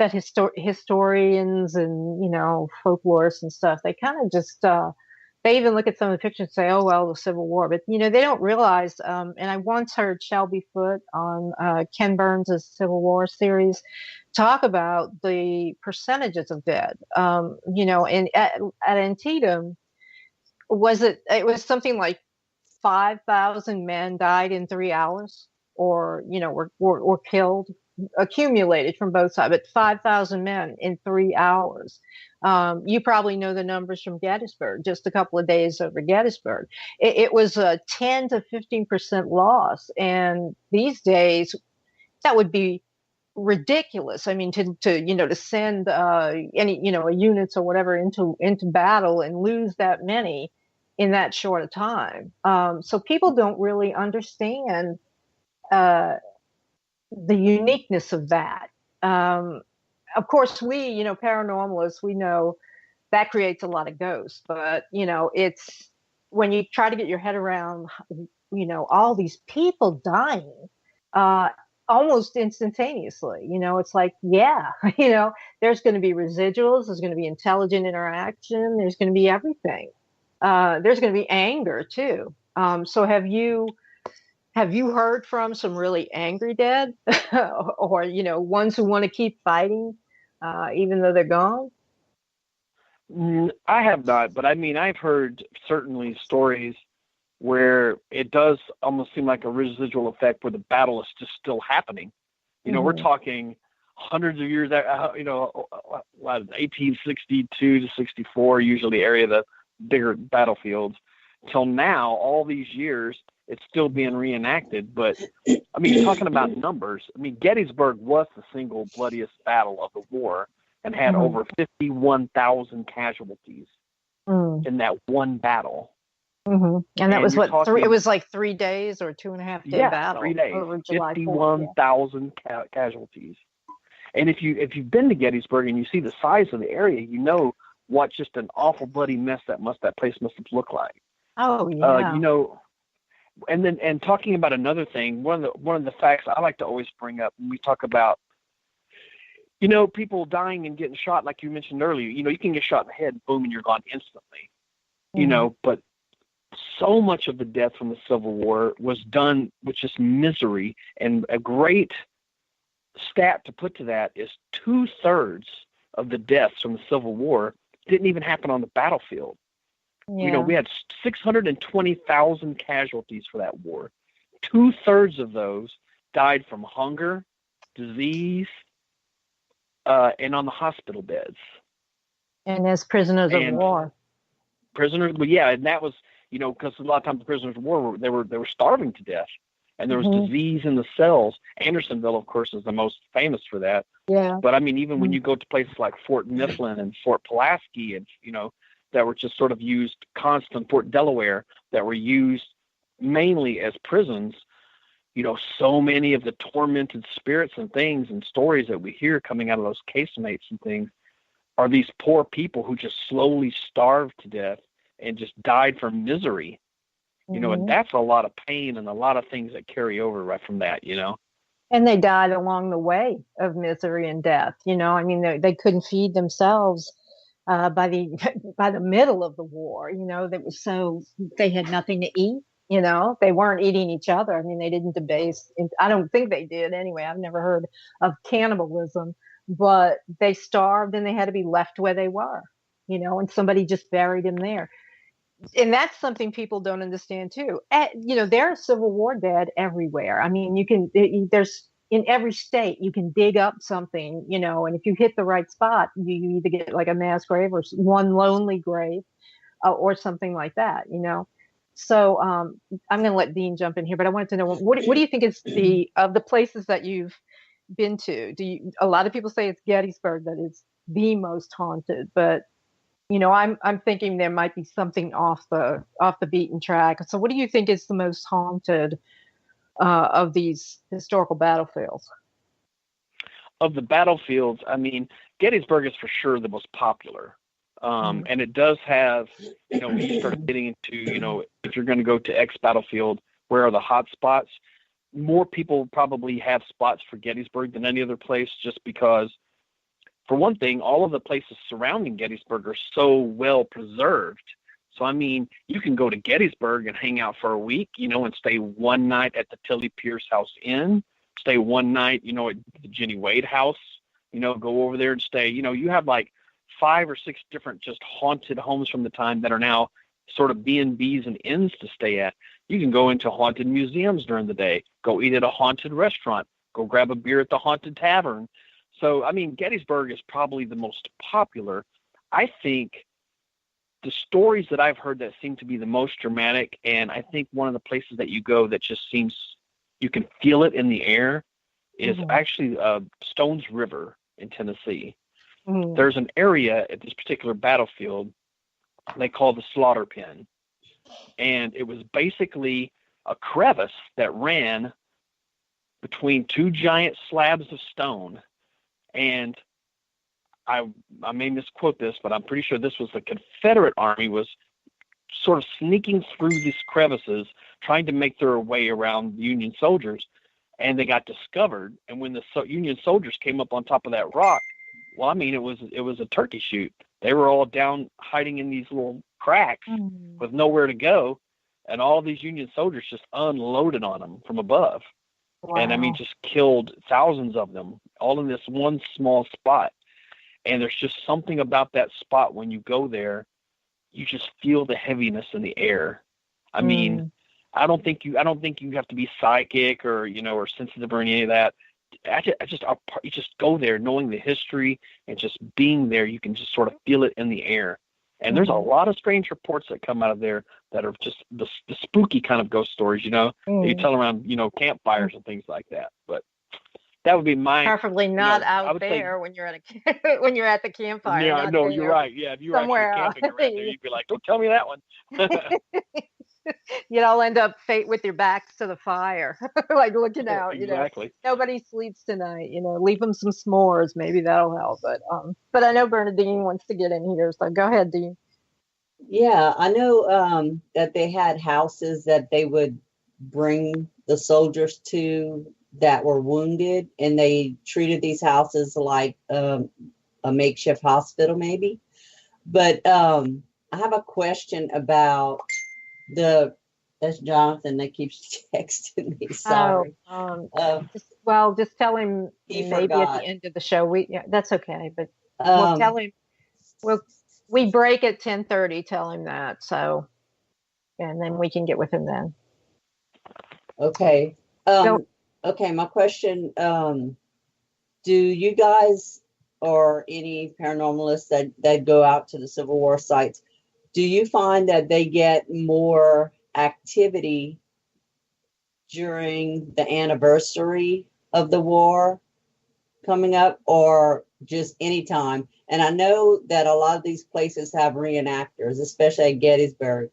that historians and, you know, folklorists and stuff, they kind of just they even look at some of the pictures and say, oh well, the Civil War, but you know, they don't realize, and I once heard Shelby Foote on Ken Burns' Civil War series talk about the percentages of dead. You know, and at Antietam, it was something like 5,000 men died in 3 hours, or, you know, were killed, accumulated from both sides, but 5,000 men in 3 hours. You probably know the numbers from Gettysburg, just a couple of days over Gettysburg. It was a 10 to 15% loss. And these days, that would be ridiculous. I mean, to send any units or whatever into battle and lose that many in that short a time. So people don't really understand the uniqueness of that. Of course, we, paranormalists, we know that creates a lot of ghosts, but it's when you try to get your head around, all these people dying almost instantaneously. It's like, yeah, there's going to be residuals, there's going to be intelligent interaction, there's going to be everything. There's going to be anger too. So have you heard from some really angry dead, or ones who want to keep fighting even though they're gone? I have not, but I mean, I've heard certainly stories where it does almost seem like a residual effect where the battle is just still happening. We're talking hundreds of years, 1862 to 64, usually area the bigger battlefields. Till now, all these years, it's still being reenacted. But, I mean, talking about numbers, I mean, Gettysburg was the single bloodiest battle of the war and had over 51,000 casualties in that one battle. And that was it was like 3 days or 2.5 day battle. 3 days. Over July 51,000 casualties. And if you've been to Gettysburg and you see the size of the area, you know what just an awful bloody mess that place must have looked like. Oh yeah. And talking about another thing, one of the facts I like to always bring up when we talk about people dying and getting shot, like you mentioned earlier. You can get shot in the head, boom, and you're gone instantly. But so much of the death from the Civil War was done with just misery. And a great stat to put to that is 2/3 of the deaths from the Civil War didn't even happen on the battlefield. Yeah. We had 620,000 casualties for that war. 2/3 of those died from hunger, disease, and on the hospital beds. And as prisoners of war. Prisoners, but yeah, and that was, because a lot of times the prisoners of war they were starving to death, and there was disease in the cells. Andersonville, of course, is the most famous for that. Yeah. But I mean, even when you go to places like Fort Mifflin and Fort Pulaski, and that were just sort of used constant, Fort Delaware, that were used mainly as prisons. So many of the tormented spirits and things and stories that we hear coming out of those casemates and things are these poor people who just slowly starved to death and just died from misery. And that's a lot of pain and a lot of things that carry over right from that, And they died along the way of misery and death. I mean, they couldn't feed themselves by the middle of the war. They had nothing to eat. They weren't eating each other. I mean, they didn't debase. I don't think they did anyway. I've never heard of cannibalism, but they starved and they had to be left where they were, and somebody just buried them there. And that's something people don't understand too. There are Civil War dead everywhere. I mean, there's in every state, you can dig up something, and if you hit the right spot, you either get like a mass grave or one lonely grave or something like that, So I'm going to let Dean jump in here, but I wanted to know, what do you think is of the places that you've been to? A lot of people say it's Gettysburg that is the most haunted, but I'm thinking there might be something off the beaten track. So what do you think is the most haunted of these historical battlefields? Of the battlefields, I mean, Gettysburg is for sure the most popular. And it does have, when you start getting into, if you're going to go to X battlefield, where are the hot spots? More people probably have spots for Gettysburg than any other place, just because, for one thing, all of the places surrounding Gettysburg are so well preserved. So, I mean, you can go to Gettysburg and hang out for a week, and stay one night at the Tilly Pierce House Inn, stay one night, at the Jenny Wade House, go over there and stay. You have like 5 or 6 different just haunted homes from the time that are now sort of B&Bs and inns to stay at. You can go into haunted museums during the day, go eat at a haunted restaurant, go grab a beer at the haunted tavern. So, I mean, Gettysburg is probably the most popular. I think the stories that I've heard that seem to be the most dramatic, and I think one of the places that you go that just seems, you can feel it in the air, is actually Stones River in Tennessee. Mm. There's an area at this particular battlefield they call the Slaughter Pen. And it was basically a crevice that ran between two giant slabs of stone. And I may misquote this, but I'm pretty sure this was the Confederate Army was sort of sneaking through these crevices, trying to make their way around Union soldiers. And they got discovered. And when the Union soldiers came up on top of that rock, well, I mean, it was a turkey shoot. They were all down hiding in these little cracks with nowhere to go. And all these Union soldiers just unloaded on them from above. Wow. And I mean, just killed thousands of them all in this one small spot. And there's just something about that spot when you go there, you just feel the heaviness in the air. I mean, I don't think you have to be psychic or, or sensitive or any of that. You just go there knowing the history and just being there. You can just sort of feel it in the air. And there's a lot of strange reports that come out of there that are just the spooky kind of ghost stories, that you tell around, campfires and things like that. But that would be my preferably not out there when you're at when you're at the campfire. Yeah, no, you're right. Yeah, if you were actually camping around there, you'd be like, "Don't tell me that one." You'll end up with your backs to the fire, like looking out. Exactly. Nobody sleeps tonight. Leave them some s'mores. Maybe that'll help. But I know Bernadine wants to get in here, so go ahead, Dean. Yeah, I know that they had houses that they would bring the soldiers to that were wounded, and they treated these houses like a makeshift hospital, maybe. But I have a question about that's Jonathan that keeps texting me. Sorry. Just tell him maybe forgot. at the end of the show. That's okay, but we'll tell him. We break at 10:30. Tell him that, so, and then we can get with him then. Okay. Okay. My question: do you guys or any paranormalists that go out to the Civil War sites, do you find that they get more activity during the anniversary of the war coming up, or just anytime? And I know that a lot of these places have reenactors, especially at Gettysburg.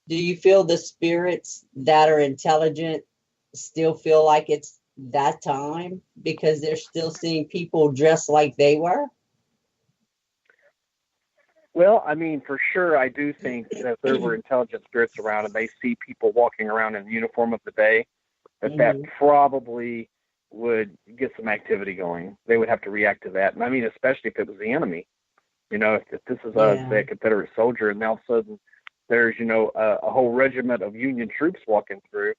Do you feel the spirits that are intelligent still feel like it's that time because they're still seeing people dressed like they were? Well, I mean, for sure, I do think that if there were intelligent spirits around and they see people walking around in the uniform of the day, that probably would get some activity going. They would have to react to that. And I mean, especially if it was the enemy. If this is a Confederate soldier and now all of a sudden there's, a whole regiment of Union troops walking through,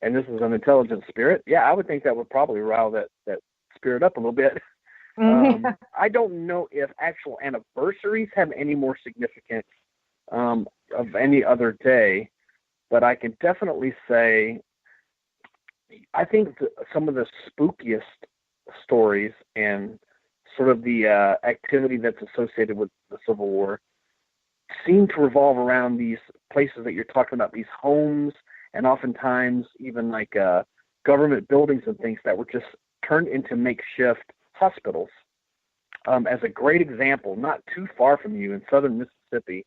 and this is an intelligent spirit, I would think that would probably rile that spirit up a little bit. I don't know if actual anniversaries have any more significance of any other day, but I can definitely say I think some of the spookiest stories and sort of the activity that's associated with the Civil War seem to revolve around these places that you're talking about, these homes, and oftentimes even like government buildings and things that were just turned into makeshift hospitals. As a great example, not too far from you in southern Mississippi,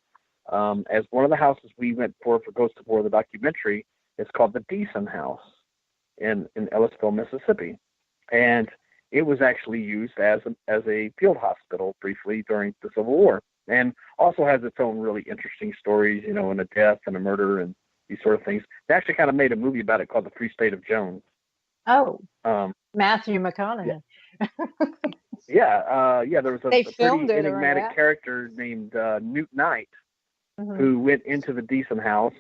as one of the houses we went for Ghost of War, the documentary, is called the Deason House in Ellisville, Mississippi. And it was actually used as a field hospital briefly during the Civil War, and also has its own really interesting stories, and a death and a murder and these sort of things. They actually kind of made a movie about it called The Free State of Jones. Oh, Matthew McConaughey. There was a pretty enigmatic character named Newt Knight who went into the Deason House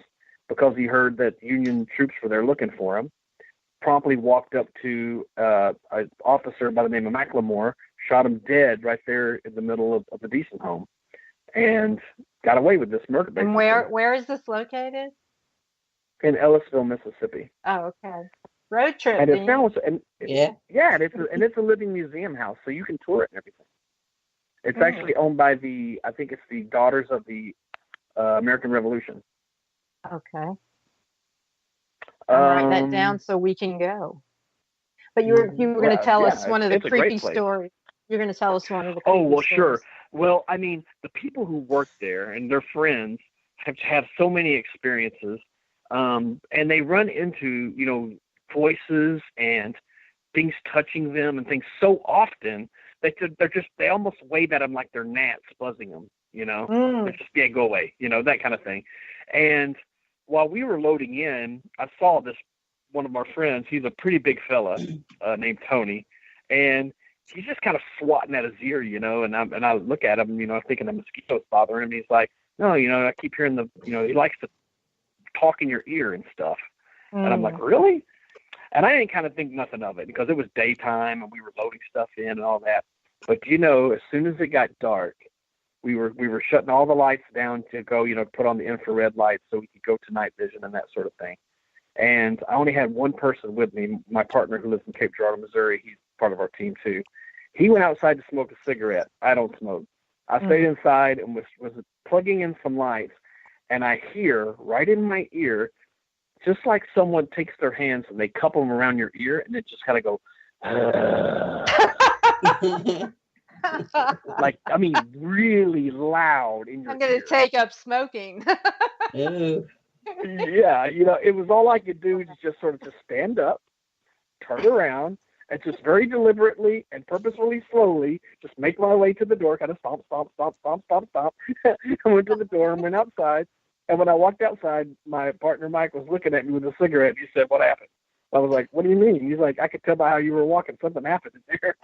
because he heard that Union troops were there looking for him, promptly walked up to an officer by the name of McLemore, shot him dead right there in the middle of the Deason home, and got away with this murder. Basically. And where is this located? In Ellisville, Mississippi. Oh, okay. Road trip. And it's a living museum house, so you can tour it and everything. It's actually owned by I think it's the Daughters of the American Revolution. Okay. I'll write that down so we can go. But you were going to tell us one of the it's a great creepy place. stories. You're going to tell us one of the Oh, creepy well, stories. sure. Well, I mean, the people who work there and their friends have so many experiences, and they run into, voices and things touching them and things so often that they almost wave at them like they're gnats buzzing them, They're just, yeah, go away, that kind of thing. And while we were loading in, I saw one of our friends, he's a pretty big fella named Tony, and he's just kind of swatting at his ear, and I look at him, thinking the mosquito's bothering him. He's like, no, I keep hearing he likes to talk in your ear and stuff. And I'm like, really? And I didn't kind of think nothing of it because it was daytime and we were loading stuff in and all that. But as soon as it got dark, we were shutting all the lights down to go, put on the infrared lights so we could go to night vision and that sort of thing. And I only had one person with me, my partner who lives in Cape Girardeau, Missouri. He's part of our team too. He went outside to smoke a cigarette. I don't smoke. I stayed inside and was plugging in some lights, and I hear right in my ear, just like someone takes their hands and they couple them around your ear, and it just kind of go, like, I mean, really loud in your ear. I'm going to take up smoking. Yeah, it was all I could do is just sort of just stand up, turn around, and just very deliberately and purposefully slowly just make my way to the door, kind of stomp, stomp, stomp, stomp, stomp, stomp. I went to the door and went outside. And when I walked outside, my partner Mike was looking at me with a cigarette. He said, "What happened?" I was like, "What do you mean?" He's like, "I could tell by how you were walking. Something happened in there."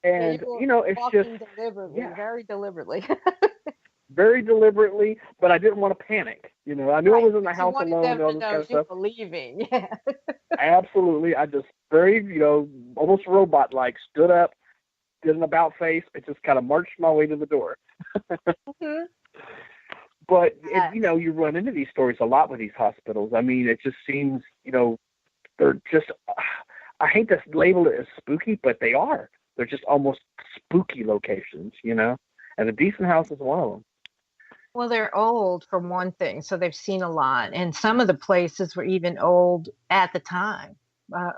And, it's just deliberately, very deliberately. Very deliberately, but I didn't want to panic. I knew I was in the house alone and all this kind of stuff. Believing. Yeah. Absolutely. I just very, almost robot-like stood up, did an about face, and just kind of marched my way to the door. But, you run into these stories a lot with these hospitals. I mean, it just seems, they're just, I hate to label it as spooky, but they are. They're just almost spooky locations, and a decent house is one of them. Well, they're old for one thing, so they've seen a lot. And some of the places were even old at the time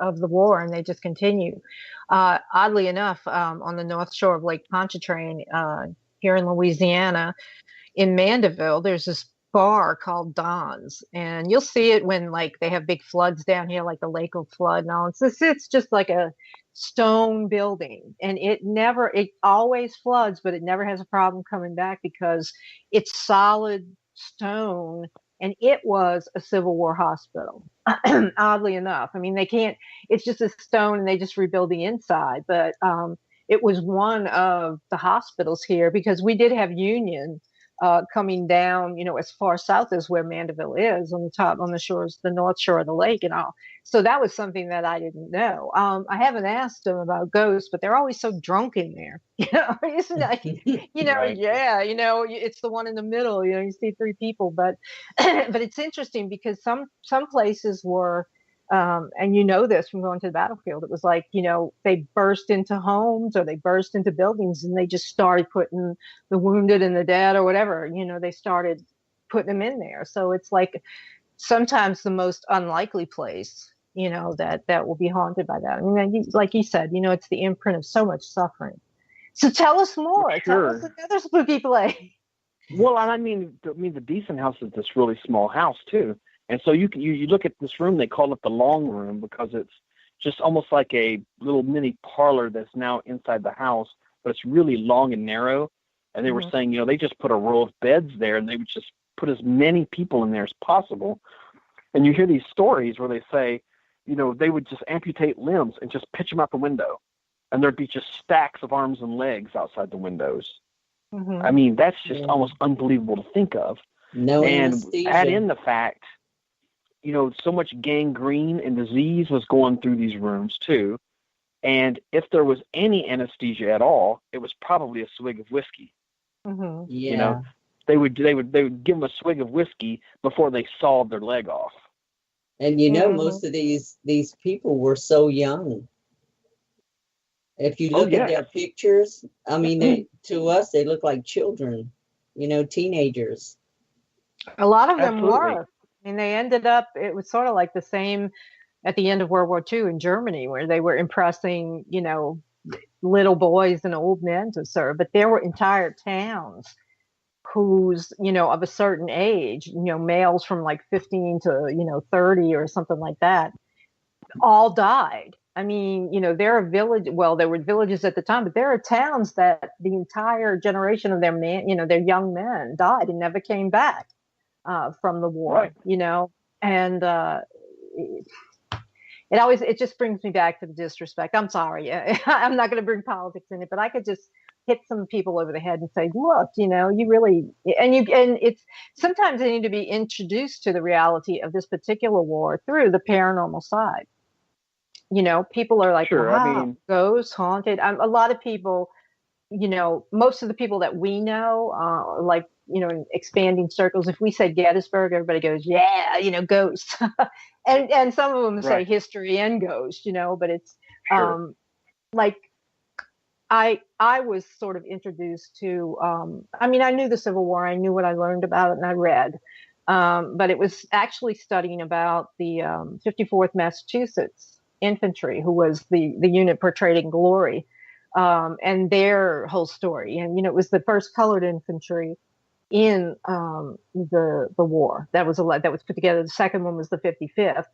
of the war, and they just continue. Oddly enough, on the north shore of Lake Pontchartrain here in Louisiana, in Mandeville, there's this bar called Don's, and you'll see it when they have big floods down here, like the lake will flood and all. It's just like a stone building, and it always floods, but it never has a problem coming back because it's solid stone, and it was a Civil War hospital. Oddly enough, I mean, it's just a stone and they just rebuild the inside, but it was one of the hospitals here because we did have Union coming down, as far south as where Mandeville is, on the north shore of the lake and all. So that was something that I didn't know. I haven't asked them about ghosts, but they're always so drunk in there. Isn't like, Right. Yeah, it's the one in the middle. You see three people, but but it's interesting because some places were. And this from going to the battlefield, it was like, they burst into homes or they burst into buildings and they just started putting the wounded and the dead or whatever, they started putting them in there. So it's like sometimes the most unlikely place, that will be haunted by that. I mean, like you said, it's the imprint of so much suffering. So tell us more. Sure. Tell us another spooky place. Well, I mean, the decent house is this really small house too. And so you look at this room, they call it the long room because it's just almost like a little mini parlor that's now inside the house, but it's really long and narrow. And they were saying, they just put a row of beds there and they would just put as many people in there as possible. And you hear these stories where they say, they would just amputate limbs and just pitch them out the window. And there'd be just stacks of arms and legs outside the windows. I mean, that's just almost unbelievable to think of. No and anesthesia. Add in the fact, so much gangrene and disease was going through these rooms too. And if there was any anesthesia at all, it was probably a swig of whiskey. Yeah. They would give them a swig of whiskey before they sawed their leg off. And most of these people were so young. If you look at their pictures, I mean, to us, they look like children, teenagers. A lot of them Absolutely. were. I mean, they ended up, it was sort of like the same at the end of World War II in Germany, where they were impressing, little boys and old men to serve. But there were entire towns who's, of a certain age, males from like 15 to, 30 or something like that, all died. I mean, there are there were villages at the time, but there are towns that the entire generation of their young men died and never came back from the war, right. And it just brings me back to the disrespect. I'm sorry. I'm not going to bring politics in it, but I could just hit some people over the head and say, look, you really, and it's sometimes they need to be introduced to the reality of this particular war through the paranormal side. People are like, sure, wow, ghosts, haunted. A lot of people, most of the people that we know, like, in expanding circles, if we say Gettysburg, everybody goes, yeah, ghosts. and some of them say history and ghosts, but it's sure. like I was sort of introduced to, I knew the Civil War, I knew what I learned about it, and I read, but it was actually studying about the 54th Massachusetts Infantry, who was the unit portrayed in Glory, and their whole story. And, it was the first colored infantry in the war that was put together. The second one was the 55th.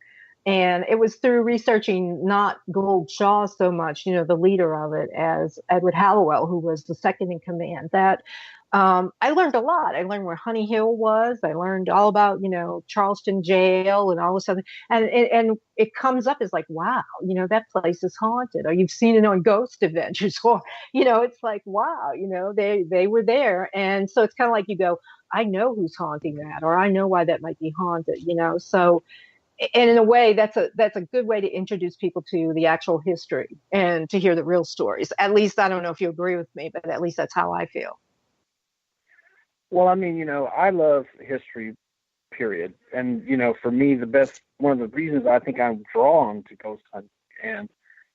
And it was through researching not Gould Shaw so much, the leader of it, as Edward Hallowell, who was the second in command, that I learned a lot. I learned where Honey Hill was. I learned all about, Charleston Jail and all this other. And it comes up as like, wow, that place is haunted. Or you've seen it on Ghost Adventures. Or, it's like, wow, they were there. And so it's kind of like you go, I know who's haunting that, or I know why that might be haunted, So, and in a way, that's a good way to introduce people to the actual history and to hear the real stories. At least, I don't know if you agree with me, but at least that's how I feel. Well, I love history, period. And, for me, one of the reasons I think I'm drawn to ghost hunting and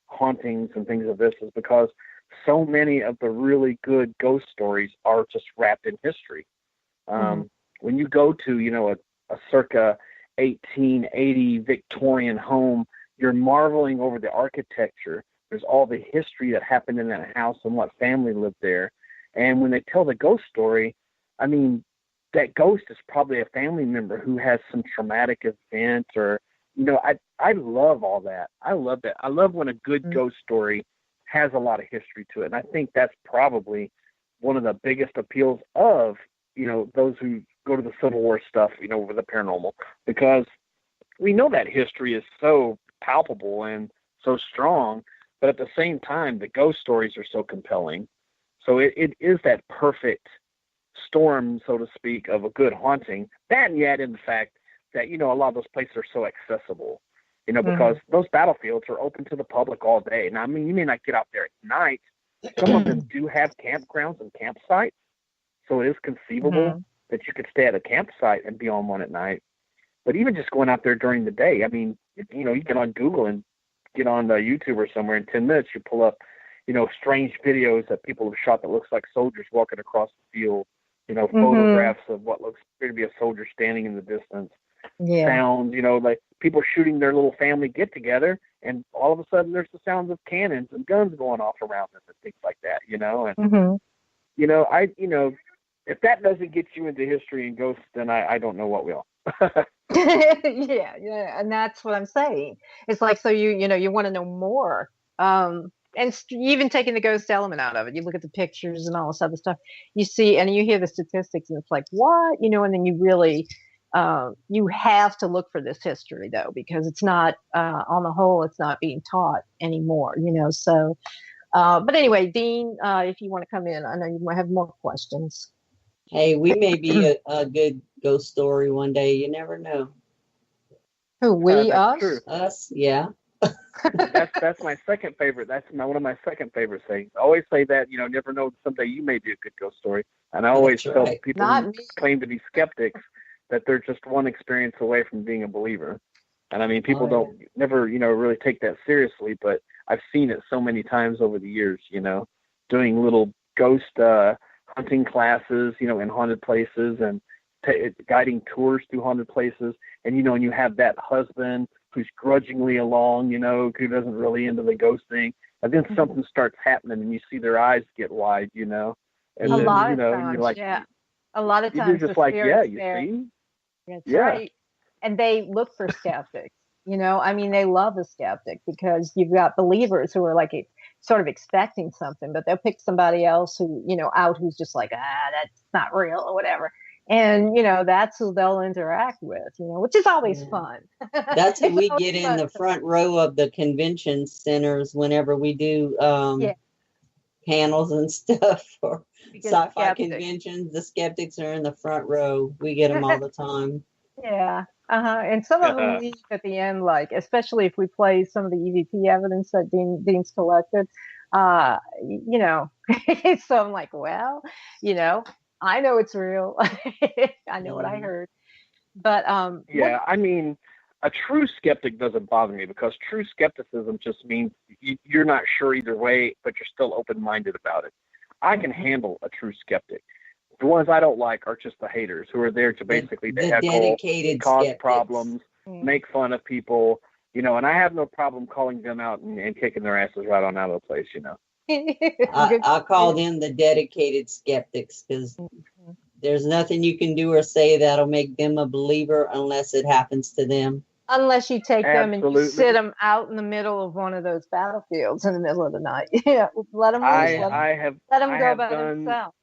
hauntings and things of this is because so many of the really good ghost stories are just wrapped in history. When you go to, a circa 1880 Victorian home, you're marveling over the architecture. There's all the history that happened in that house and what family lived there. And when they tell the ghost story, that ghost is probably a family member who has some traumatic event or, I love all that. I love that. I love when a good ghost story has a lot of history to it. And I think that's probably one of the biggest appeals of, those who go to the Civil War stuff, with the paranormal, because we know that history is so palpable and so strong, but at the same time, the ghost stories are so compelling. So it is that perfect storm, so to speak, of a good haunting, that and yet in the fact that, a lot of those places are so accessible, because those battlefields are open to the public all day. Now, you may not get out there at night. Some of them do have campgrounds and campsites, so it is conceivable that you could stay at a campsite and be on one at night. But even just going out there during the day, you get on Google and get on YouTube or somewhere, in 10 minutes you pull up, strange videos that people have shot that looks like soldiers walking across the field, photographs of what looks to be a soldier standing in the distance, sounds, like people shooting their little family get together, and all of a sudden there's the sounds of cannons and guns going off around them and things like that, and, if that doesn't get you into history and ghosts, then I don't know what will. yeah, and that's what I'm saying. It's like, so you want to know more, and even taking the ghost element out of it, you look at the pictures and all this other stuff, you see, and you hear the statistics, and it's like, what, and then you really, you have to look for this history though, because it's not, on the whole, it's not being taught anymore, so, but anyway, Dean, if you want to come in, I know you might have more questions. Hey, we may be a good ghost story one day. You never know. Who, we, us? True. Us, yeah. that's my second favorite. That's one of my second favorite sayings. I always say that, never know, someday you may be a good ghost story. And I always tell people who claim to be skeptics that they're just one experience away from being a believer. And people don't never, really take that seriously, but I've seen it so many times over the years, doing little ghost hunting classes, in haunted places, and guiding tours through haunted places. And, and you have that husband who's grudgingly along, you know, who doesn't really into the ghost thing. And then something starts happening and you see their eyes get wide, you know. And A then, lot you of know, times, you're like, yeah. A lot of you're times just the like, yeah, spirits you there. see? That's Yeah. right. And they look for skeptics. You know, I mean, they love a skeptic because you've got believers who are like sort of expecting something, but they'll pick somebody else who, you know, out who's just like, that's not real or whatever. And, you know, that's who they'll interact with, you know, which is always fun. That's who It's we always get in fun. the front row of the convention centers whenever we do panels and stuff for Because sci-fi skeptics. conventions. The skeptics are in the front row. We get them all the time. Yeah. And some of them leave at the end, like, especially if we play some of the EVP evidence that Dean's collected, you know, so I'm like, well, you know, I know it's real. I know what I heard. But, yeah, I mean, a true skeptic doesn't bother me because true skepticism just means you're not sure either way, but you're still open-minded about it. I can handle a true skeptic. The ones I don't like are just the haters who are there to basically the heckle, dedicated cause skeptics. problems, make fun of people, you know, and I have no problem calling them out and kicking their asses right on out of the place, you know. I call them the dedicated skeptics because there's nothing you can do or say that'll make them a believer unless it happens to them. Unless you take them and you Absolutely. sit them out in the middle of one of those battlefields in the middle of the night. Yeah, let them loose. Let them go by themselves.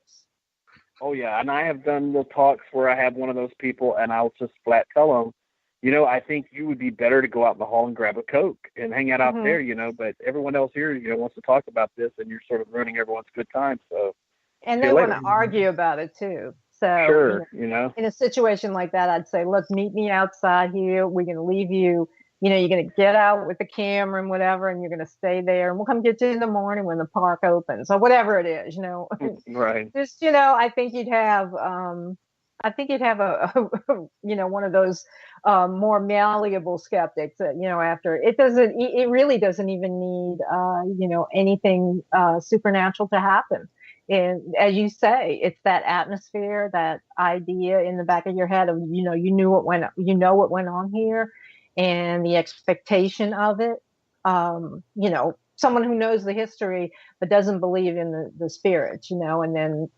Oh, yeah, and I have done little talks where I have one of those people, and I'll just flat tell them, you know, I think you would be better to go out in the hall and grab a Coke and hang out out there, you know, but everyone else here, you know, wants to talk about this, and you're sort of ruining everyone's good time, so. And they want to argue about it, too. So, sure, you know. In a situation like that, I'd say, look, meet me outside here. We're going to leave you. You know, you're going to get out with the camera and whatever, and you're going to stay there. And we'll come get you in the morning when the park opens or whatever it is, you know. Right. Just, you know, I think you'd have a you know, one of those more malleable skeptics that, you know, after it really doesn't even need, you know, anything supernatural to happen. And as you say, it's that atmosphere, that idea in the back of your head of, you know, what went on here and the expectation of it. You know, someone who knows the history but doesn't believe in the spirits, you know, and then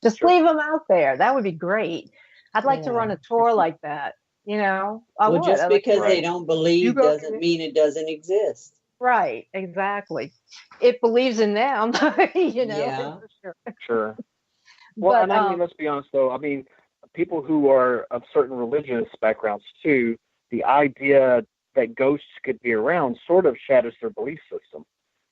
just leave them out there. That would be great. I'd like to run a tour like that, you know. Just because they don't believe doesn't mean it doesn't exist. Right, exactly. It believes in them, you know. Yeah. Sure. Well, But, and I mean, let's be honest, though. I mean, people who are of certain religious backgrounds, too, the idea that ghosts could be around sort of shatters their belief system.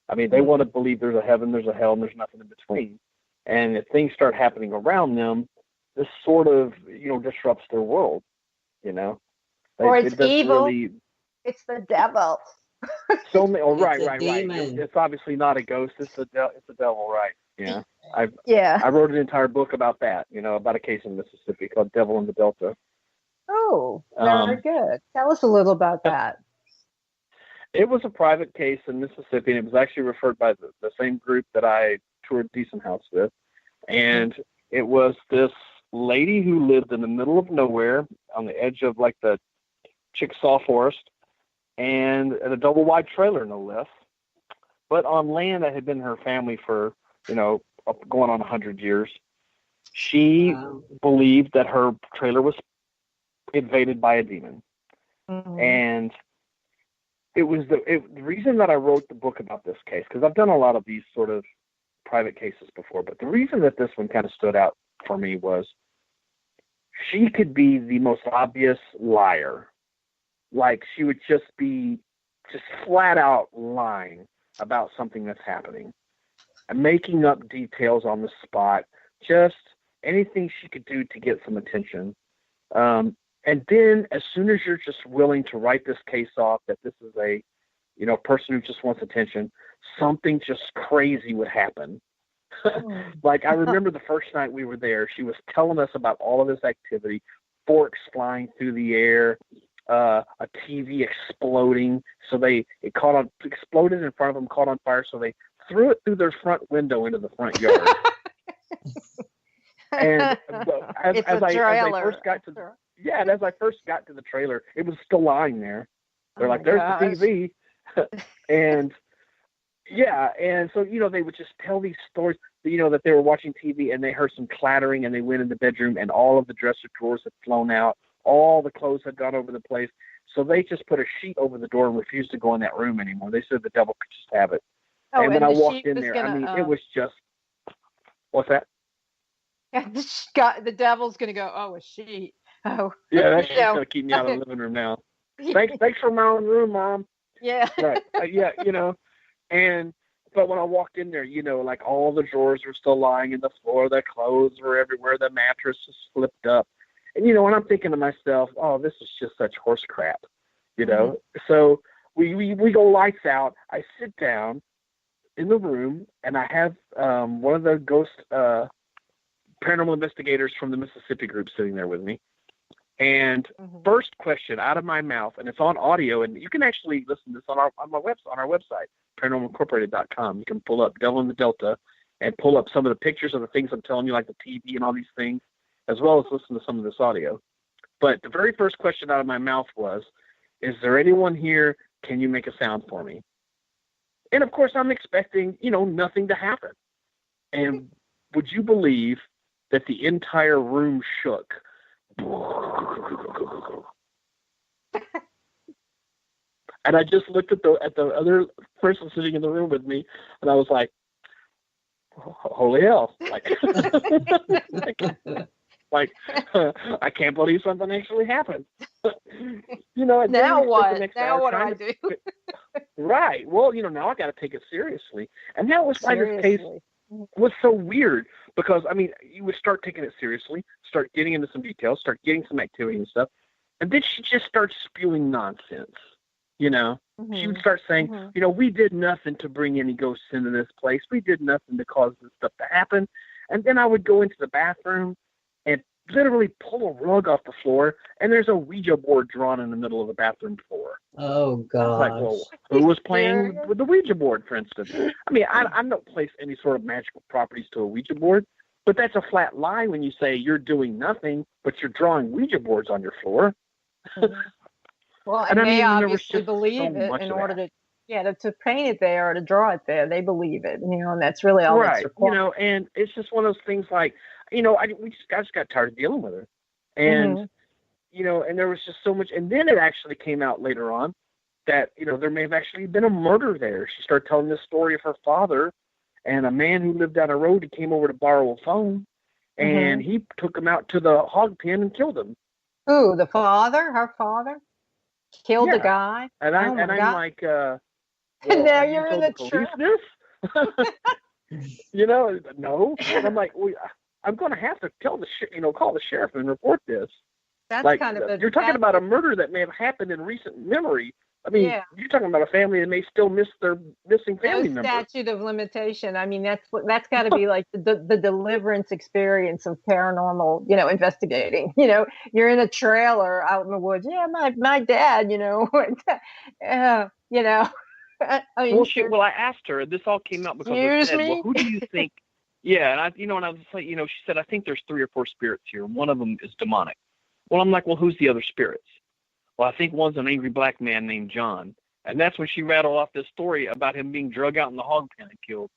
I mean, they want to believe there's a heaven, there's a hell, and there's nothing in between. And if things start happening around them, this sort of, you know, disrupts their world, you know. Or it's evil. Really... It's the devil. Right. It's obviously not a ghost. It's a devil, right? Yeah. I wrote an entire book about that. You know, about a case in Mississippi called "Devil in the Delta." Oh, very good. Tell us a little about that. It was a private case in Mississippi, and it was actually referred by the same group that I toured Decent House with, and it was this lady who lived in the middle of nowhere on the edge of like the Chickasaw Forest. And a double wide trailer, no less, but on land that had been her family for, you know, going on 100 years. She believed that her trailer was invaded by a demon. And it was the reason that I wrote the book about this case, because I've done a lot of these sort of private cases before, but the reason that this one kind of stood out for me was she could be the most obvious liar. Like she would just be flat out lying about something that's happening and making up details on the spot, just anything she could do to get some attention. And then as soon as you're just willing to write this case off, that this is a, you know, person who just wants attention, something just crazy would happen. Like I remember the first night we were there, she was telling us about all of this activity, forks flying through the air, a TV exploding, so exploded in front of them, caught on fire, so they threw it through their front window into the front yard. And as I first got to the trailer, it was still lying there. They're like, there's the TV. And yeah, and so, they would just tell these stories, that they were watching TV and they heard some clattering and they went in the bedroom and all of the dresser drawers had flown out. All the clothes had gone over the place. So they just put a sheet over the door and refused to go in that room anymore. They said the devil could just have it. Oh, and then I walked in there. It was just, what's that? The devil's going to go, oh, a sheet. Oh. Yeah, that sheet's going to keep me out of the living room now. Thanks for my own room, Mom. Yeah. Right. But when I walked in there, like all the drawers were still lying in the floor, the clothes were everywhere, the mattress was flipped up. And, and I'm thinking to myself, oh, this is just such horse crap, Mm-hmm. So we go lights out. I sit down in the room and I have one of the ghost paranormal investigators from the Mississippi group sitting there with me. And first question out of my mouth, and it's on audio, and you can actually listen to this on our website, paranormalincorporated.com. You can pull up Devil in the Delta and pull up some of the pictures of the things I'm telling you, like the TV and all these things, as well as listen to some of this audio. But the very first question out of my mouth was, is there anyone here? Can you make a sound for me? And of course, I'm expecting, nothing to happen. And would you believe that the entire room shook? And I just looked at the other person sitting in the room with me, and I was like, "Holy hell!" Like, I can't believe something actually happened. Now what? Now what do I do? Right. Well, now I got to take it seriously, and that was why this case was so weird. Because you would start taking it seriously, start getting into some details, start getting some activity and stuff, and then she just starts spewing nonsense. She would start saying, we did nothing to bring any ghosts into this place. We did nothing to cause this stuff to happen. And then I would go into the bathroom and literally pull a rug off the floor, and there's a Ouija board drawn in the middle of the bathroom floor. Oh, God. Like, well, who was playing with the Ouija board, for instance? I don't place any sort of magical properties to a Ouija board, but that's a flat lie when you say you're doing nothing, but you're drawing Ouija boards on your floor. Well, and they obviously believe it in order to paint it there or to draw it there. They believe it, and that's really all that's required. And it's just one of those things like, I just got tired of dealing with her. And, and there was just so much. And then it actually came out later on that, there may have actually been a murder there. She started telling this story of her father and a man who lived down the road. He came over to borrow a phone, and he took him out to the hog pen and killed him. Who, the father? Her father? Killed the guy? And I'm like, well, and now you're in the truth. No. And I'm like, well, I'm going to have to tell call the sheriff and report this. That's like, kind of you're talking about a murder that may have happened in recent memory. You're talking about a family that may still miss their missing family member. Statute of limitation. That's got to be like the deliverance experience of paranormal, investigating. You're in a trailer out in the woods. Yeah, my dad. Well, I asked her. This all came out because I said, well, who do you think? Yeah, and I was like, she said, I think there's 3 or 4 spirits here. One of them is demonic. Well, I'm like, well, who's the other spirits? Well, I think one's an angry black man named John. And that's when she rattled off this story about him being drug out in the hog pen and killed.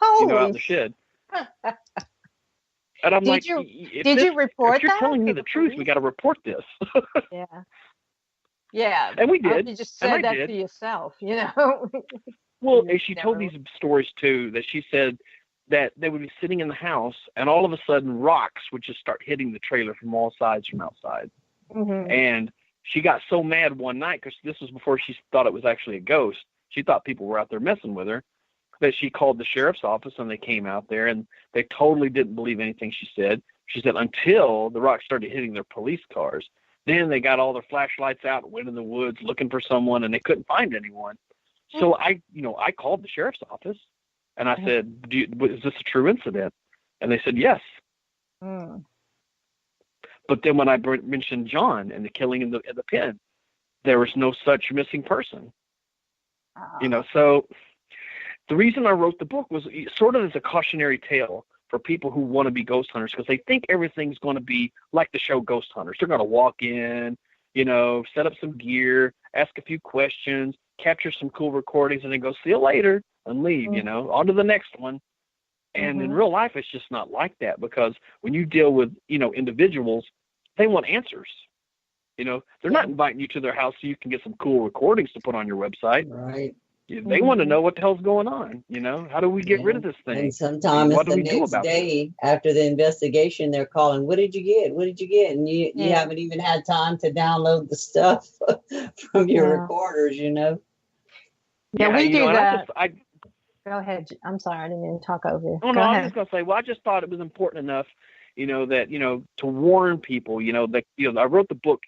Out in the shed. And I'm like, did you report if you're telling me the truth, we got to report this. Yeah. Yeah. And we did. You just said that to yourself, Well, and she told these stories too, that she said that they would be sitting in the house and all of a sudden rocks would just start hitting the trailer from all sides from outside. And she got so mad one night, because this was before she thought it was actually a ghost. She thought people were out there messing with her, that she called the sheriff's office, and they came out there, and they totally didn't believe anything she said. She said until the rocks started hitting their police cars. Then they got all their flashlights out and went in the woods looking for someone, and they couldn't find anyone. So I called the sheriff's office, and I said, is this a true incident? And they said, yes. But then when I mentioned John and the killing in the pen, there was no such missing person. So the reason I wrote the book was sort of as a cautionary tale for people who want to be ghost hunters, because they think everything's going to be like the show Ghost Hunters. They're going to walk in, set up some gear, ask a few questions, capture some cool recordings, and then go see you later and leave, on to the next one. And in real life, it's just not like that, because when you deal with, individuals, they want answers. They're not inviting you to their house so you can get some cool recordings to put on your website. Right. They want to know what the hell's going on. How do we get rid of this thing? And sometimes what do the we do next about day after the investigation, they're calling, what did you get? What did you get? And you haven't even had time to download the stuff from your recorders, Yeah, we do that. Go ahead. I'm sorry, I didn't mean to talk over you. Oh, no, I was just going to say, I just thought it was important enough, that, to warn people, that, I wrote the book,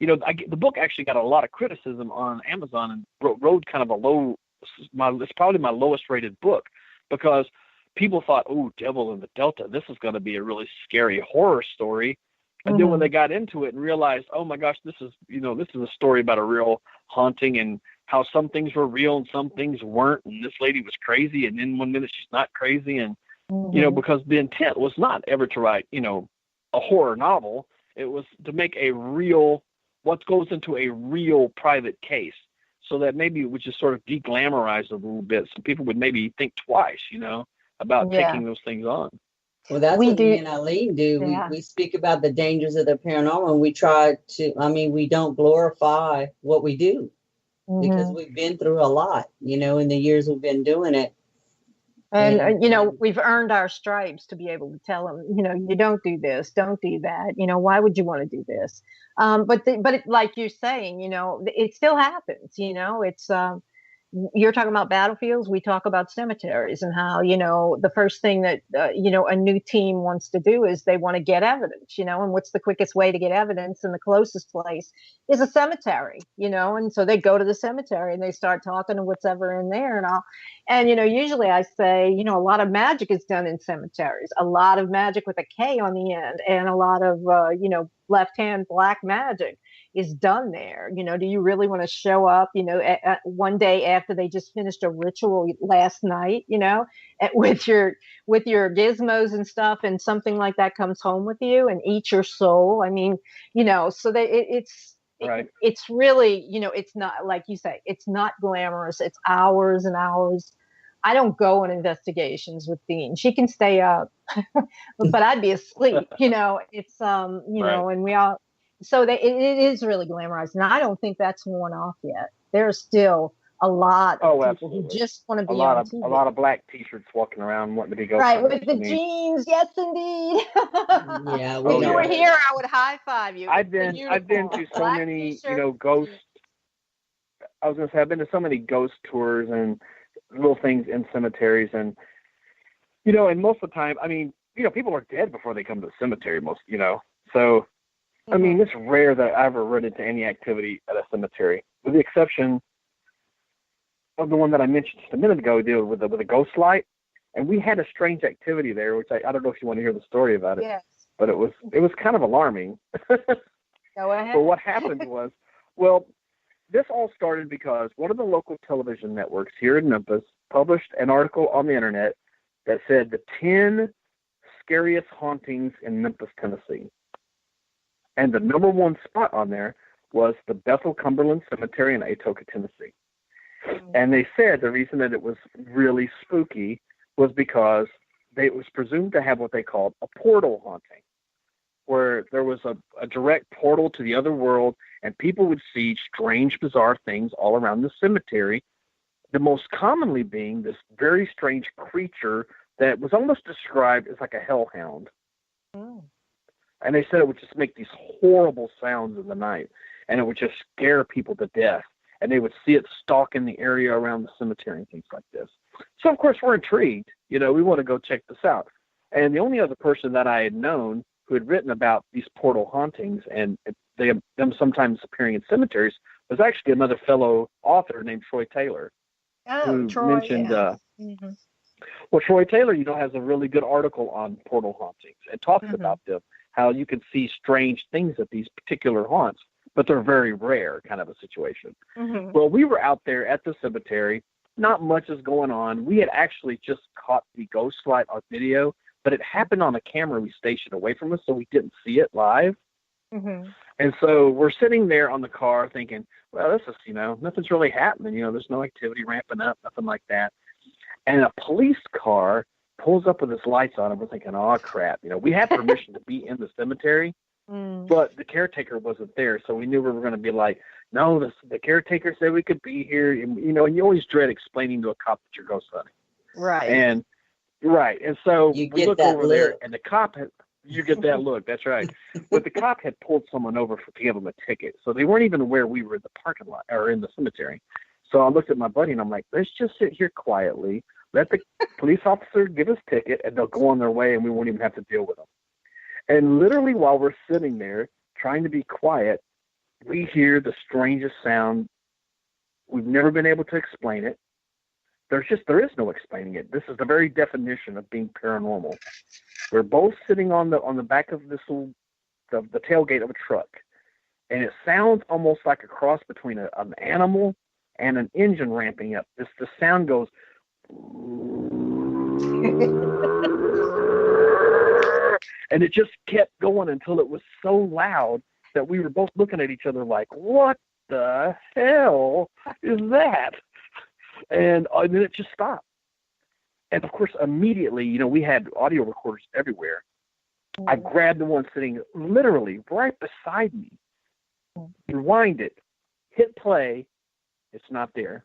the book actually got a lot of criticism on Amazon and wrote kind of it's probably my lowest rated book, because people thought, oh, Devil in the Delta, this is going to be a really scary horror story. And then when they got into it and realized, oh my gosh, this is a story about a real haunting and how some things were real and some things weren't. And this lady was crazy. And then 1 minute she's not crazy. And, because the intent was not ever to write, a horror novel. It was to make what goes into a real private case, so that maybe it would just sort of de-glamorize a little bit. So people would maybe think twice, about taking those things on. Well, that's what me and Eileen do. Yeah. We speak about the dangers of the paranormal, and we try to, we don't glorify what we do, because we've been through a lot, in the years we've been doing it. And, we've earned our stripes to be able to tell them, you don't do this, don't do that. Why would you want to do this? But like you're saying, it still happens, it's, you're talking about battlefields. We talk about cemeteries, and how, the first thing that, a new team wants to do is they want to get evidence, and what's the quickest way to get evidence? And the closest place is a cemetery, and so they go to the cemetery and they start talking to what's ever in there and all. And, usually I say, a lot of magic is done in cemeteries, a lot of magic with a K on the end, and a lot of, left-hand black magic is done there. Do you really want to show up, at one day after they just finished a ritual last night, with your gizmos and stuff, and something like that comes home with you and eats your soul? I mean, so that it's right. It's really, it's not, like you say, it's not glamorous. It's hours and hours. I don't go on investigations with Dean. She can stay up, but I'd be asleep, it's, right. And we all, so it is really glamorized. And I don't think that's worn off yet. There's still a lot of people who just want to be on TV. A lot of black T-shirts walking around wanting to be ghost right, with the jeans. Yes, indeed. Yeah. If you were here, I would high five you. I've been to so black many, T-shirt. Ghost. I was going to say, I've been to so many ghost tours and little things in cemeteries, and and most of the time, people are dead before they come to the cemetery. So it's rare that I ever run into any activity at a cemetery, with the exception of the one that I mentioned just a minute ago, with a ghost light. And we had a strange activity there, which I don't know if you want to hear the story about it. Yes. But it was kind of alarming. Go ahead. But what happened was, this all started because one of the local television networks here in Memphis published an article on the internet that said the 10 scariest hauntings in Memphis, Tennessee. And the number one spot on there was the Bethel Cumberland Cemetery in Atoka, Tennessee. Mm-hmm. And they said the reason that it was really spooky was because it was presumed to have what they called a portal haunting, where there was a direct portal to the other world, and people would see strange, bizarre things all around the cemetery, the most commonly being this very strange creature that was almost described as like a hellhound. Mm. And they said it would just make these horrible sounds in the night, and it would just scare people to death. And they would see it stalking the area around the cemetery and things like this. So, of course, we're intrigued. We want to go check this out. And the only other person that I had known who had written about these portal hauntings and them sometimes appearing in cemeteries was actually another fellow author named Troy Taylor. Oh, Troy, mentioned, Well, Troy Taylor, has a really good article on portal hauntings and talks about them, how you can see strange things at these particular haunts, but they're very rare kind of a situation. Mm-hmm. Well, we were out there at the cemetery. Not much is going on. We had actually just caught the ghost light on video, but it happened on a camera we stationed away from us, so we didn't see it live. Mm-hmm. And so we're sitting there on the car thinking, well, this is, nothing's really happening. There's no activity ramping up, nothing like that. And a police car pulls up with its lights on, and we're thinking, oh, crap. We had permission to be in the cemetery, but the caretaker wasn't there. So we knew we were going to be like, no, the caretaker said we could be here. And, and you always dread explaining to a cop that you're ghost hunting. Right. And so You we get look that over there, look. and the cop you get that look. That's right. But the cop had pulled someone over to give them a ticket. So they weren't even aware we were in the parking lot or in the cemetery. So I looked at my buddy, and I'm like, let's just sit here quietly. Let the police officer give us a ticket, and they'll go on their way, and we won't even have to deal with them. And literally while we're sitting there trying to be quiet, we hear the strangest sound. We've never been able to explain it. There is no explaining it. This is the very definition of being paranormal. We're both sitting on the back of the tailgate of a truck, and it sounds almost like a cross between an animal and an engine ramping up. The sound goes, and it just kept going until it was so loud that we were both looking at each other like, what the hell is that? And then it just stopped. And of course, immediately, we had audio recorders everywhere. I grabbed the one sitting literally right beside me, rewind it, hit play. It's not there.